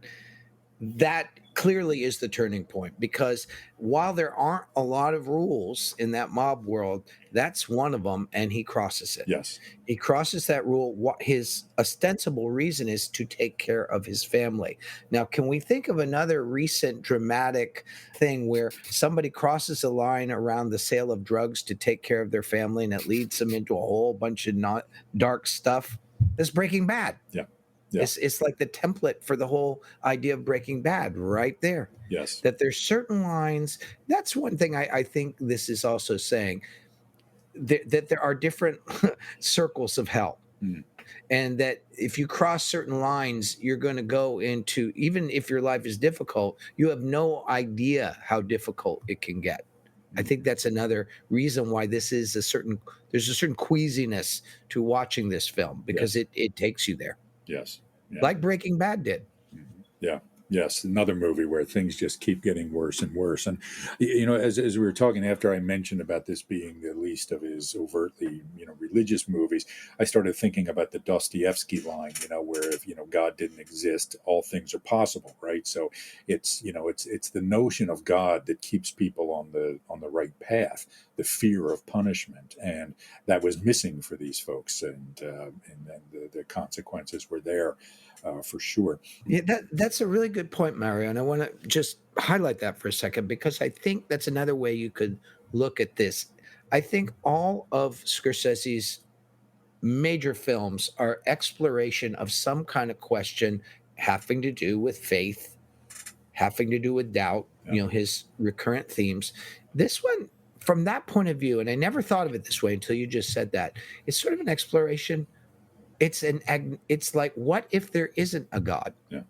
clearly is the turning point, because while there aren't a lot of rules in that mob world, that's one of them, and he crosses it. Yes. He crosses that rule. What his ostensible reason is to take care of his family. Now, can we think of another recent dramatic thing where somebody crosses a line around the sale of drugs to take care of their family, and it leads them into a whole bunch of not dark stuff? That's Breaking Bad. Yeah. Yeah. It's like the template for the whole idea of Breaking Bad right there. Yes. That there's certain lines. That's one thing I think this is also saying, that there are different circles of hell. Mm. And that if you cross certain lines, you're going to go into, even if your life is difficult, you have no idea how difficult it can get. I think that's another reason why there's a certain queasiness to watching this film, because it takes you there. Yes. Yeah. Like Breaking Bad did. Yeah. Yes. Another movie where things just keep getting worse and worse. And, as we were talking, after I mentioned about this being the least of his overtly, religious movies, I started thinking about the Dostoevsky line, where if, God didn't exist, all things are possible. Right. So it's the notion of God that keeps people on the right path, the fear of punishment. And that was missing for these folks. And the consequences were there. For sure. Yeah, that's a really good point, Mario. And I want to just highlight that for a second, because I think that's another way you could look at this. I think all of Scorsese's major films are exploration of some kind of question having to do with faith, having to do with doubt, his recurrent themes. This one, from that point of view, and I never thought of it this way until you just said that, it's sort of an exploration. It's like, what if there isn't a God? Yeah.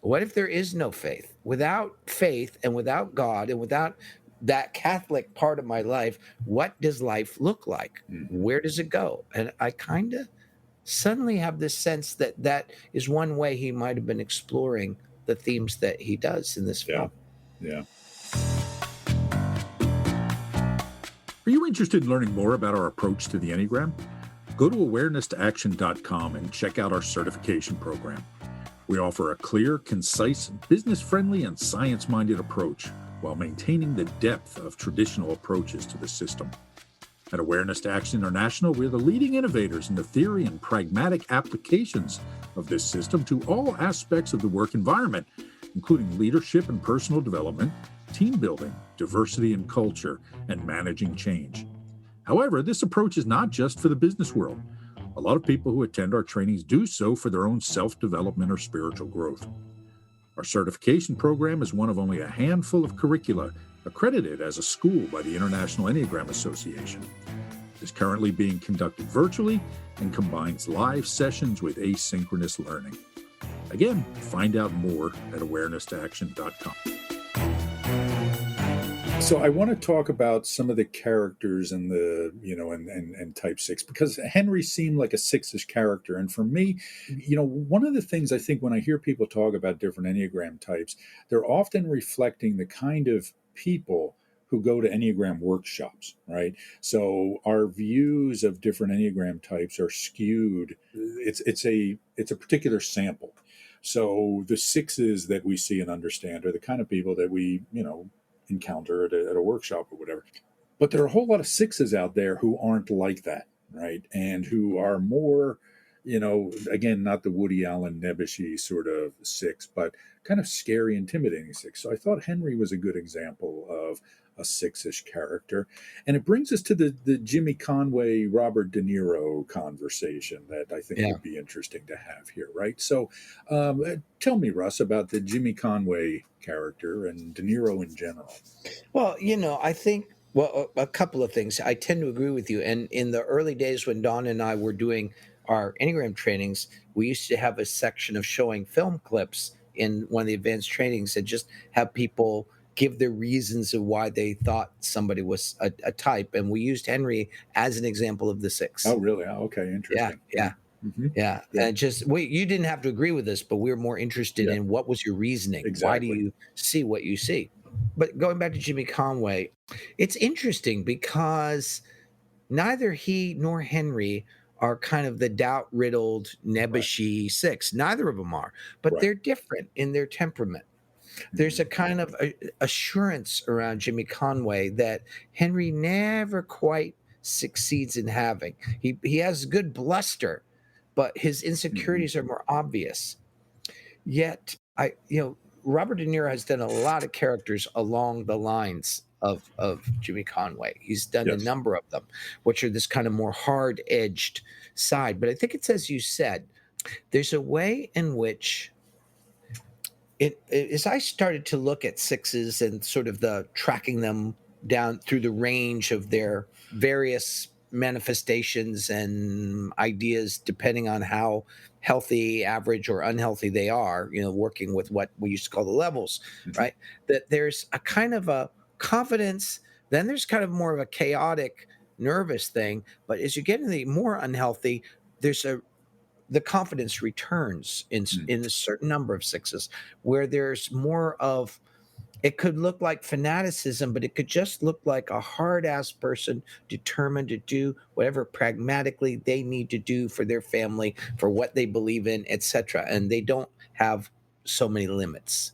What if there is no faith? Without faith and without God and without that Catholic part of my life, what does life look like? Mm-hmm. Where does it go? And I kind of suddenly have this sense that is one way he might have been exploring the themes that he does in this film. Yeah. Are you interested in learning more about our approach to the Enneagram? Go to awareness-to-action.com and check out our certification program. We offer a clear, concise, business-friendly, and science-minded approach while maintaining the depth of traditional approaches to the system. At Awareness to Action International, we're the leading innovators in the theory and pragmatic applications of this system to all aspects of the work environment, including leadership and personal development, team building, diversity and culture, and managing change. However, this approach is not just for the business world. A lot of people who attend our trainings do so for their own self-development or spiritual growth. Our certification program is one of only a handful of curricula accredited as a school by the International Enneagram Association. It is currently being conducted virtually and combines live sessions with asynchronous learning. Again, find out more at awareness-to-action.com. So I want to talk about some of the characters in the, and type 6, because Henry seemed like a 6-ish character. And for me, one of the things I think when I hear people talk about different Enneagram types, they're often reflecting the kind of people who go to Enneagram workshops, right? So our views of different Enneagram types are skewed. It's a particular sample. So the 6s that we see and understand are the kind of people that we, encounter at a workshop or whatever. But there are a whole lot of 6s out there who aren't like that, right? And who are more, again, not the Woody Allen nebbishy sort of 6, but kind of scary, intimidating 6. So I thought Henry was a good example of a 6-ish character. And it brings us to the Jimmy Conway, Robert De Niro conversation that I think would be interesting to have here, right? So tell me, Russ, about the Jimmy Conway character and De Niro in general. Well, I think, a couple of things. I tend to agree with you. And in the early days when Dawn and I were doing our Enneagram trainings, we used to have a section of showing film clips in one of the advanced trainings and just have people give their reasons of why they thought somebody was a type. And we used Henry as an example of the 6. Oh, really? Oh, okay. Interesting. Yeah. Mhm. Yeah. Yeah. And just wait, you didn't have to agree with this, but we're more interested Yeah. in what was your reasoning? Why do Exactly. you see what you see? But going back to Jimmy Conway, it's interesting because neither he nor Henry are kind of the doubt riddled, Right. nebbishy six. Neither of them are, but Right. they're different in their temperament. There's a kind of assurance around Jimmy Conway that Henry never quite succeeds in having. He has good bluster, but his Mhm. insecurities are more obvious. Yet, Robert De Niro has done a lot of characters along the lines of Jimmy Conway. He's done a Yes. number of them, which are this kind of more hard edged side. But I think it's as you said, there's a way in which as I started to look at sixes and sort of the tracking them down through the range of their various manifestations and ideas, depending on how healthy, average, or unhealthy they are, working with what we used to call the levels, Mhm. right? That there's a kind of a confidence, then there's kind of more of a chaotic, nervous thing. But as you get into the more unhealthy, there's the confidence returns Mm. in a certain number of sixes where there's more of it could look like fanaticism, but it could just look like a hard ass person determined to do whatever pragmatically they need to do for their family, for what they believe in, etc. And they don't have so many limits.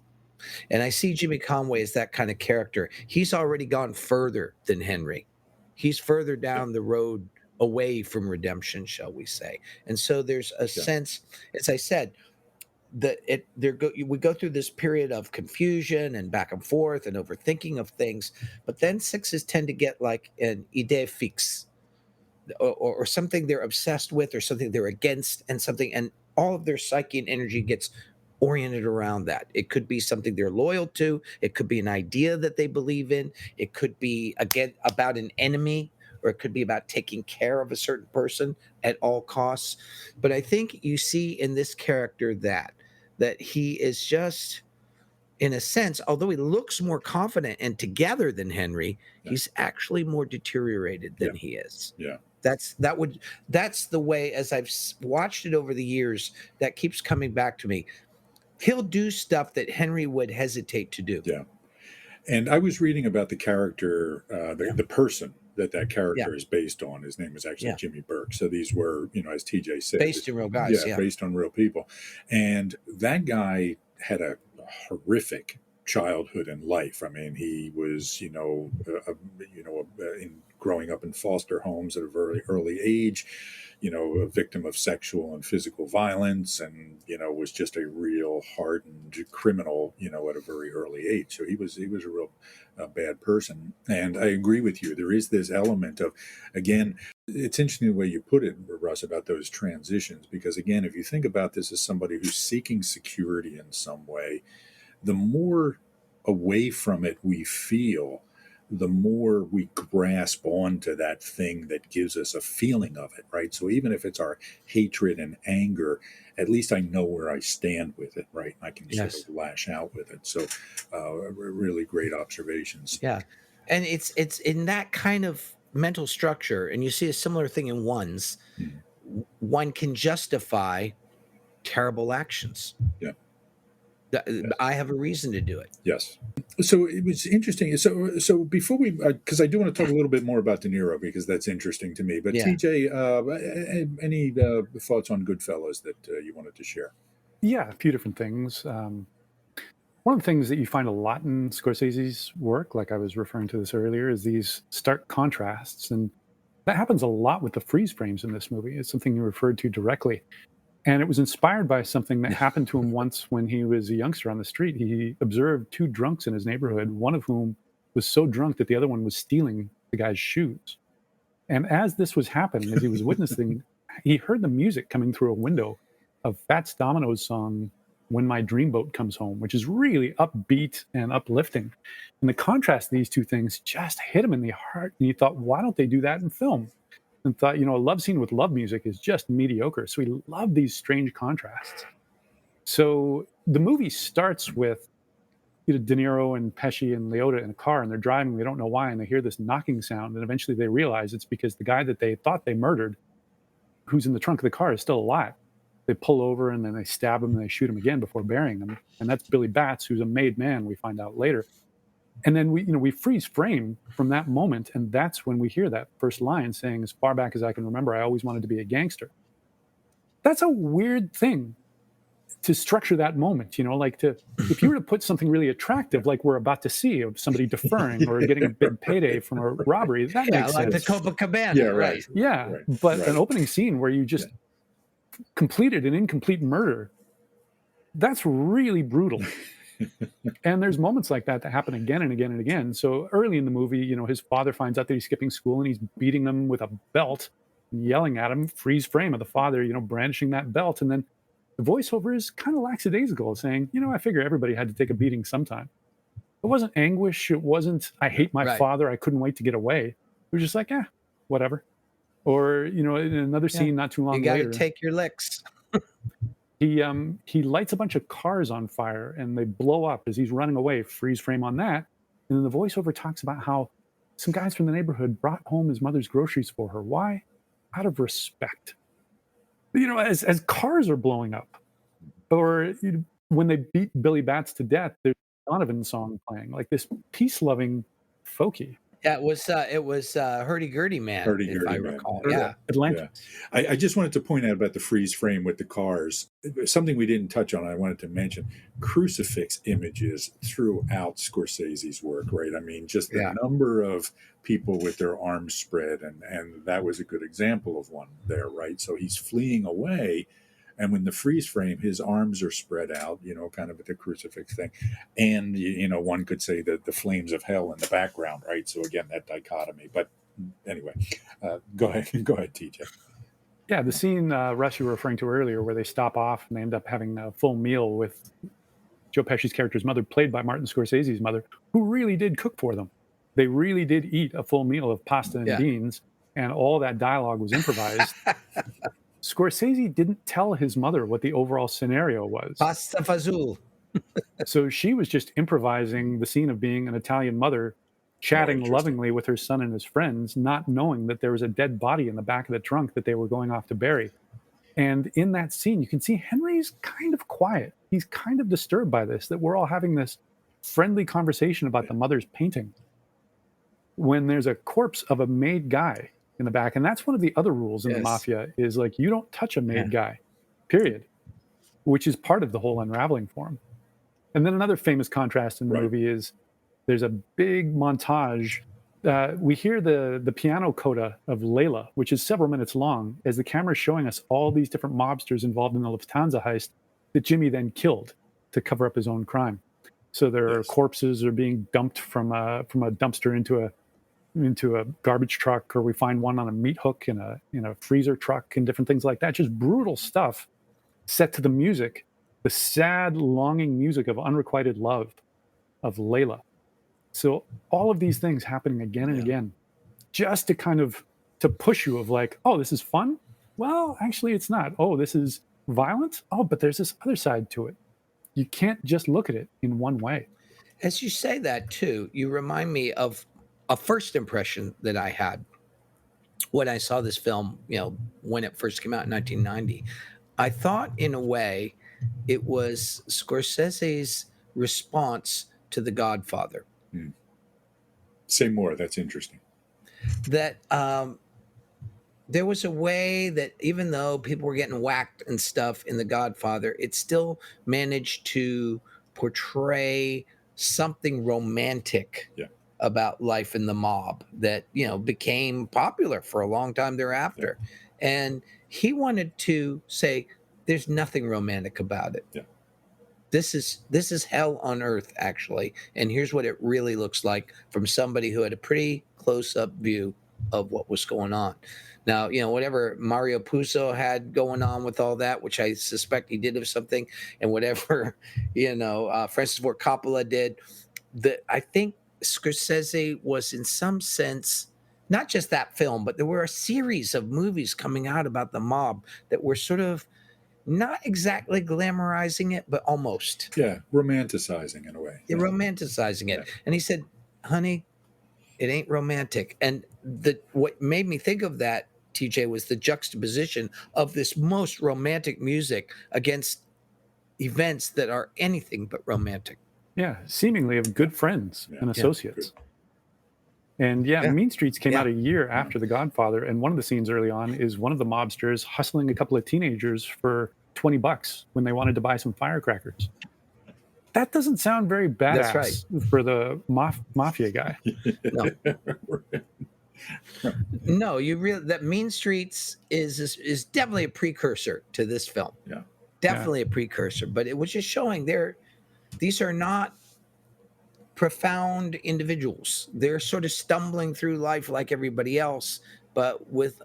And I see Jimmy Conway as that kind of character. He's already gone further than Henry. He's further Yeah. down the road away from redemption, shall we say. And so there's a Yeah. sense, as I said, that we go through this period of confusion and back and forth and overthinking of things, but then sixes tend to get like an idée fixe, or something they're obsessed with or something they're against, and all of their psyche and energy gets oriented around that. It could be something they're loyal to, it could be an idea that they believe in, it could be again about an enemy, or it could be about taking care of a certain person at all costs. But I think you see in this character that he is just, in a sense, although he looks more confident and together than Henry, Yeah. he's actually more deteriorated Yeah. than he is. Yeah. That's the way, as I've watched it over the years, that keeps coming back to me. He'll do stuff that Henry would hesitate to do. Yeah. And I was reading about the character, the person that Yeah. character is based on. His name was actually Yeah. Jimmy Burke. So these were, as TJ said, Based in real guys. Yeah. based on real people. And that guy had a horrific childhood and life. I mean, he was, in growing up in foster homes at a very early age, a victim of sexual and physical violence, and was just a real hardened criminal, at a very early age. So he was a real bad person. And I agree with you. There is this element of, again, it's interesting the way you put it, Russ, about those transitions, because again, if you think about this as somebody who's seeking security in some way, the more away from it we feel, the more we grasp onto that thing that gives us a feeling of it, right? So even if it's our hatred and anger, at least I know where I stand with it, right? I can sort Yes. of lash out with it. So really great observations. Yeah. And it's in that kind of mental structure, and you see a similar thing in ones. Mhm. One can justify terrible actions. Yeah. Yes. I have a reason to do it. Yes. So it was interesting. So before we, because I do want to talk a little bit more about De Niro, because that's interesting to me. But Yeah. TJ, any thoughts on Goodfellas that you wanted to share? Yeah, a few different things. One of the things that you find a lot in Scorsese's work, like I was referring to this earlier, is these stark contrasts. And that happens a lot with the freeze frames in this movie. It's something you referred to directly. And it was inspired by something that happened to him once when he was a youngster on the street. He observed two drunks in his neighborhood, one of whom was so drunk that the other one was stealing the guy's shoes. And as this was happening, as he was witnessing, he heard the music coming through a window of Fats Domino's song, When My Dreamboat Comes Home, which is really upbeat and uplifting. And the contrast of these two things just hit him in the heart. And he thought, why don't they do that in film? And thought, a love scene with love music is just mediocre. So he loved these strange contrasts. So the movie starts with De Niro and Pesci and Liotta in a car, and they're driving. They don't know why, and they hear this knocking sound, and eventually they realize it's because the guy that they thought they murdered, who's in the trunk of the car is still alive. They pull over and then they stab him and they shoot him again before burying him. And that's Billy Batts, who's a made man, we find out later. And then we freeze frame from that moment, and that's when we hear that first line saying, "As far back as I can remember, I always wanted to be a gangster." That's a weird thing to structure that moment, like if you were to put something really attractive, like we're about to see, of somebody deferring or getting a big payday from a robbery, that makes like sense. the Copacabana, Yeah, right. Yeah, Right. but Right. an opening scene where you just completed an incomplete murder, that's really brutal. And there's moments like that happen again and again and again. So early in the movie, his father finds out that he's skipping school and he's beating him with a belt, yelling at him, freeze frame of the father, brandishing that belt. And then the voiceover is kind of lackadaisical, saying, I figure everybody had to take a beating sometime. It wasn't anguish. It wasn't, I hate my Right. father, I couldn't wait to get away. It was just like, whatever. Or, in another scene not too long You got later, to take your licks. he lights a bunch of cars on fire and they blow up as he's running away, freeze frame on that. And then the voiceover talks about how some guys from the neighborhood brought home his mother's groceries for her. Why? Out of respect. As cars are blowing up, or when they beat Billy Batts to death, there's a Donovan song playing, like this peace-loving folky. Yeah, it was Hurdy-Gurdy Man, if I Hurdy-Gurdy Man. recall. Yeah. Yeah. Atlanta. I just wanted to point out about the freeze frame with the cars. Something we didn't touch on, I wanted to mention, crucifix images throughout Scorsese's work, right? I mean, just the number of people with their arms spread, and that was a good example of one there, right? So he's fleeing away, and when the freeze frame, his arms are spread out, kind of with the crucifix thing. And, one could say that the flames of hell in the background, right? So again, that dichotomy. But anyway, go ahead, TJ. Yeah, the scene, Russ, you were referring to earlier, where they stop off and they end up having a full meal with Joe Pesci's character's mother, played by Martin Scorsese's mother, who really did cook for them. They really did eat a full meal of pasta and beans, and all that dialogue was improvised. Scorsese didn't tell his mother what the overall scenario was. Pasta fazool. So she was just improvising the scene of being an Italian mother, chatting lovingly with her son and his friends, not knowing that there was a dead body in the back of the trunk that they were going off to bury. And in that scene, you can see Henry's kind of quiet. He's kind of disturbed by this, that we're all having this friendly conversation about the mother's painting, when there's a corpse of a made guy in the back. And that's one of the other rules in the mafia, is like, you don't touch a made guy, period, which is part of the whole unraveling for him. And then another famous contrast in the movie is there's a big montage. We hear the piano coda of Layla, which is several minutes long, as the camera is showing us all these different mobsters involved in the Lufthansa heist that Jimmy then killed to cover up his own crime. So their corpses are being dumped from a dumpster into a garbage truck, or we find one on a meat hook in a freezer truck, and different things like that. Just brutal stuff set to the music, the sad, longing music of unrequited love of Layla. So all of these things happening again and again, just to kind of to push you of like, oh, this is fun. Well, actually, it's not. Oh, this is violent. Oh, but there's this other side to it. You can't just look at it in one way. As you say that too, you remind me of a first impression that I had when I saw this film, when it first came out in 1990. I thought, in a way, it was Scorsese's response to The Godfather. Say more. That's interesting. That there was a way that even though people were getting whacked and stuff in The Godfather, it still managed to portray something romantic about life in the mob that, became popular for a long time thereafter. And he wanted to say, there's nothing romantic about it. This is hell on earth, actually. And here's what it really looks like from somebody who had a pretty close-up view of what was going on. Now, whatever Mario Puzo had going on with all that, which I suspect he did have something, and whatever, Francis Ford Coppola did, I think Scorsese was in some sense, not just that film, but there were a series of movies coming out about the mob that were sort of not exactly glamorizing it, but almost. Yeah, romanticizing in a way. They're romanticizing it. And he said, honey, it ain't romantic. And what made me think of that TJ, was the juxtaposition of this most romantic music against events that are anything but romantic. Yeah, seemingly of good friends and associates. Good. And Mean Streets came out a year Yeah. after The Godfather, and one of the scenes early on is one of the mobsters hustling a couple of teenagers for $20 when they wanted to buy some firecrackers. That doesn't sound very badass That's for the mafia guy. No. No, that Mean Streets is definitely a precursor to this film. Yeah. Definitely a precursor, but it was just showing these are not profound individuals. They're sort of stumbling through life like everybody else, but with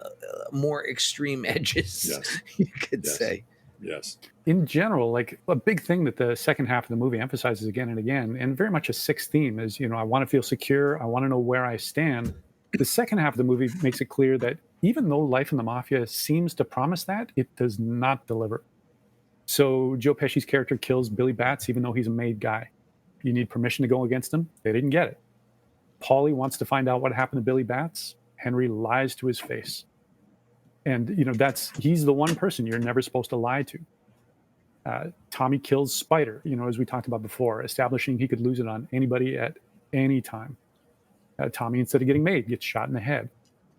more extreme edges, Yes. you could say. Yes. In general, like a big thing that the second half of the movie emphasizes again and again, and very much a sixth theme is, I want to feel secure. I want to know where I stand. The second half of the movie makes it clear that even though life in the mafia seems to promise that, it does not deliver. So Joe Pesci's character kills Billy Batts, even though he's a made guy. You need permission to go against him. They didn't get it. Paulie wants to find out what happened to Billy Batts. Henry lies to his face. And, he's the one person you're never supposed to lie to. Tommy kills Spider, as we talked about before, establishing he could lose it on anybody at any time. Tommy, instead of getting made, gets shot in the head.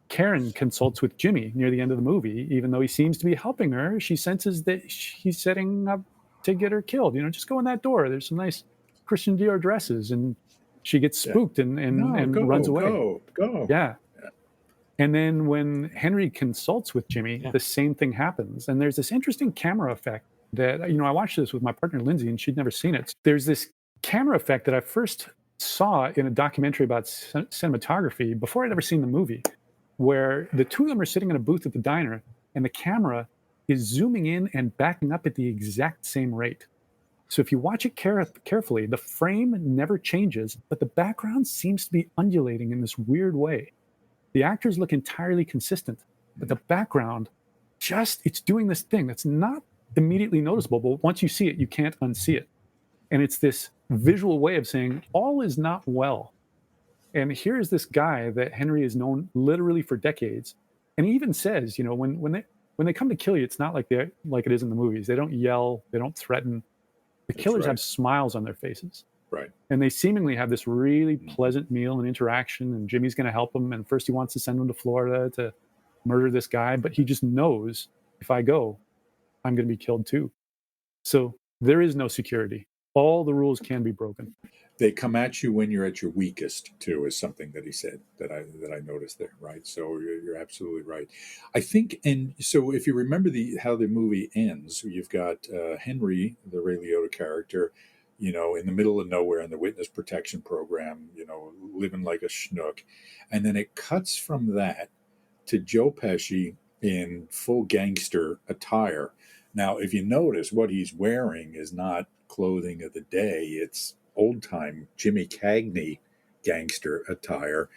Karen consults with Jimmy near the end of the movie. Even though he seems to be helping her, she senses that he's setting up to get her killed. Just go in that door. There's some nice Christian Dior dresses. And she gets spooked and runs away. Go. Yeah. And then when Henry consults with Jimmy, the same thing happens. And there's this interesting camera effect that, I watched this with my partner, Lindsay, and she'd never seen it. There's this camera effect that I first saw in a documentary about cinematography before I'd ever seen the movie, where the two of them are sitting in a booth at the diner and the camera is zooming in and backing up at the exact same rate. So if you watch it carefully, the frame never changes, but the background seems to be undulating in this weird way. The actors look entirely consistent, but the background it's doing this thing that's not immediately noticeable, but once you see it, you can't unsee it. And it's this visual way of saying all is not well. And here is this guy that Henry has known literally for decades. And he even says, when they come to kill you, it's not like it is in the movies. They don't yell, they don't threaten. The killers have smiles on their faces. Right. And they seemingly have this really pleasant meal and interaction, and Jimmy's going to help him. And first he wants to send him to Florida to murder this guy, but he just knows if I go, I'm going to be killed too. So there is no security. All the rules can be broken. They come at you when you're at your weakest too, is something that he said that I noticed there. Right. So you're absolutely right. I think, and so if you remember how the movie ends, you've got Henry, the Ray Liotta character, in the middle of nowhere in the witness protection program, living like a schnook. And then it cuts from that to Joe Pesci in full gangster attire. Now, if you notice, what he's wearing is not clothing of the day. It's old-time Jimmy Cagney gangster attire,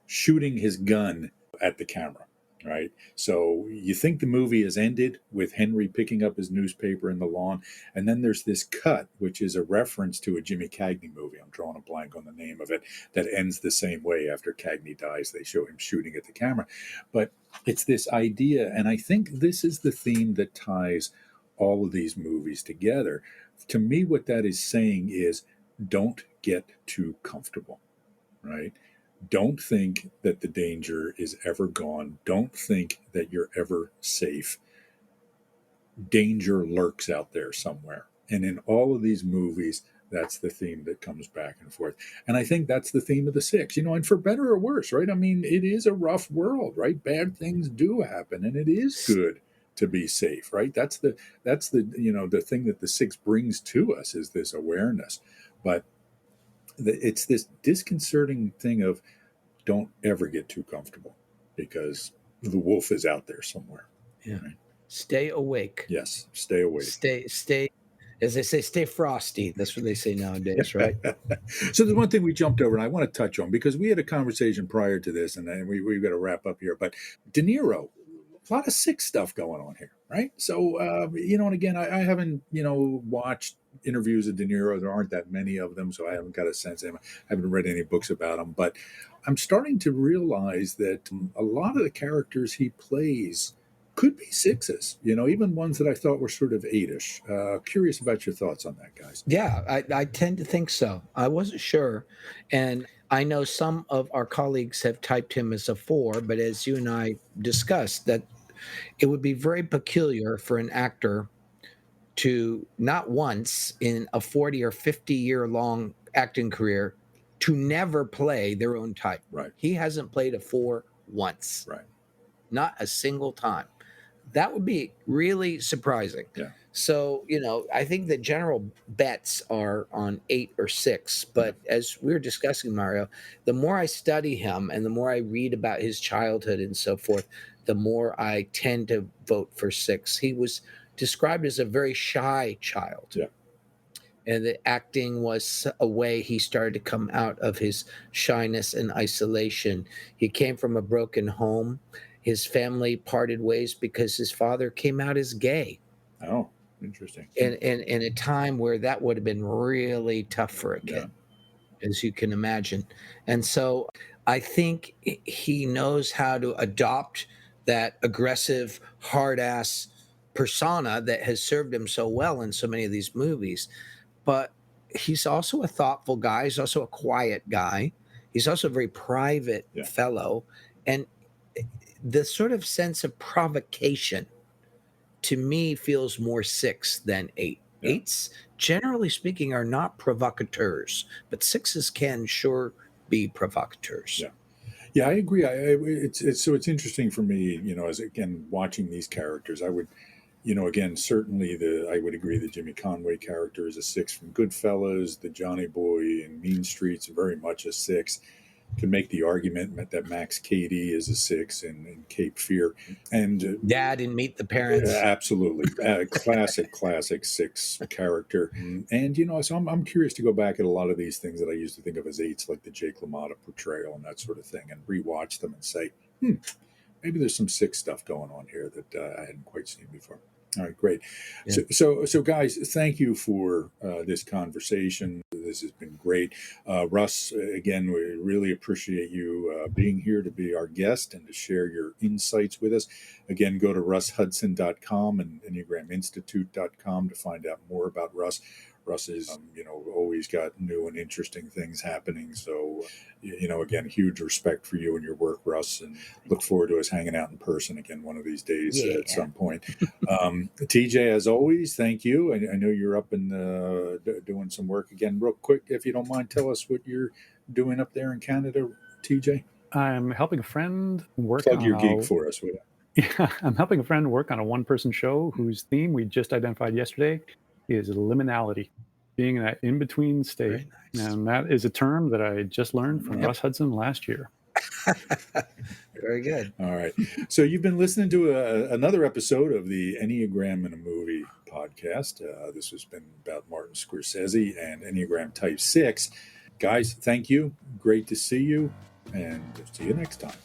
shooting his gun at the camera. Right. So you think the movie has ended with Henry picking up his newspaper in the lawn. And then there's this cut, which is a reference to a Jimmy Cagney movie. I'm drawing a blank on the name of it, that ends the same way. After Cagney dies, they show him shooting at the camera. But it's this idea. And I think this is the theme that ties all of these movies together. To me, what that is saying is don't get too comfortable. Right. Don't think that the danger is ever gone. Don't think that you're ever safe. Danger lurks out there somewhere. And in all of these movies, that's the theme that comes back and forth. And I think that's the theme of the six, and for better or worse, right? I mean, it is a rough world, right? Bad things do happen, and it is good to be safe, right? That's the the thing that the six brings to us, is this awareness. But it's this disconcerting thing of don't ever get too comfortable, because the wolf is out there somewhere. Yeah. Right? Stay awake. Yes. Stay awake. Stay, as they say, stay frosty. That's what they say nowadays, right? So there's one thing we jumped over, and I want to touch on, because we had a conversation prior to this, and then we've got to wrap up here. But De Niro, a lot of sick stuff going on here, right? So, and again, I haven't, watched interviews of De Niro. There aren't that many of them, so I haven't got a sense of him. I haven't read any books about him, but I'm starting to realize that a lot of the characters he plays could be sixes, even ones that I thought were sort of eight-ish. Curious about your thoughts on that, guys. Yeah, I tend to think so. I wasn't sure. And I know some of our colleagues have typed him as a 4, but as you and I discussed, that it would be very peculiar for an actor to not once in a 40 or 50 year long acting career to never play their own type. Right. He hasn't played a 4 once. Right. Not a single time. That would be really surprising. Yeah. So, I think the general bets are on 8 or 6. But as we were discussing, Mario, the more I study him and the more I read about his childhood and so forth, the more I tend to vote for 6. He was described as a very shy child. Yeah. And the acting was a way he started to come out of his shyness and isolation. He came from a broken home. His family parted ways because his father came out as gay. Oh, interesting. In a time where that would have been really tough for a kid, as you can imagine. And so I think he knows how to adopt that aggressive, hard-ass persona that has served him so well in so many of these movies. But he's also a thoughtful guy. He's also a quiet guy. He's also a very private fellow. And the sort of sense of provocation, to me, feels more 6 than 8. Yeah. 8s, generally speaking, are not provocateurs, but 6s can sure be provocateurs. Yeah, I agree. It's interesting for me, as again watching these characters, I would, again, certainly I would agree the Jimmy Conway character is a 6 from Goodfellas. The Johnny Boy in Mean Streets very much a 6. Can make the argument that Max Cady is a 6 in Cape Fear, and Dad in Meet the Parents. Absolutely, classic 6 character. And so I'm curious to go back at a lot of these things that I used to think of as 8s, like the Jake LaMotta portrayal and that sort of thing, and rewatch them and say, maybe there's some 6 stuff going on here that I hadn't quite seen before. All right, great. Yeah. So guys, thank you for this conversation. This has been great. Russ, again, we really appreciate you being here to be our guest and to share your insights with us. Again, go to russhudson.com and enneagraminstitute.com to find out more about Russ. Russ is, always got new and interesting things happening. So, again, huge respect for you and your work, Russ, and look forward to us hanging out in person again one of these days at some point. TJ, as always, thank you. I know you're up and doing some work again. Real quick, if you don't mind, tell us what you're doing up there in Canada, TJ. I'm helping a friend work Plug your geek for us. Yeah, I'm helping a friend work on a one-person show whose theme we just identified yesterday is liminality, being in that in-between state. Nice. And that is a term that I just learned from Russ Hudson last year. Very good. All right. So you've been listening to another episode of the Enneagram in a Movie podcast. This has been about Martin Scorsese and Enneagram Type 6. Guys, thank you. Great to see you, and see you next time.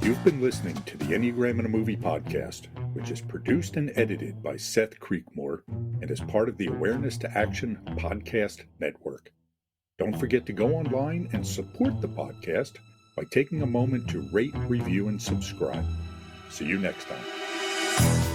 You've been listening to the Enneagram in a Movie podcast, which is produced and edited by Seth Creekmore and is part of the Awareness to Action podcast network. Don't forget to go online and support the podcast by taking a moment to rate, review, and subscribe. See you next time.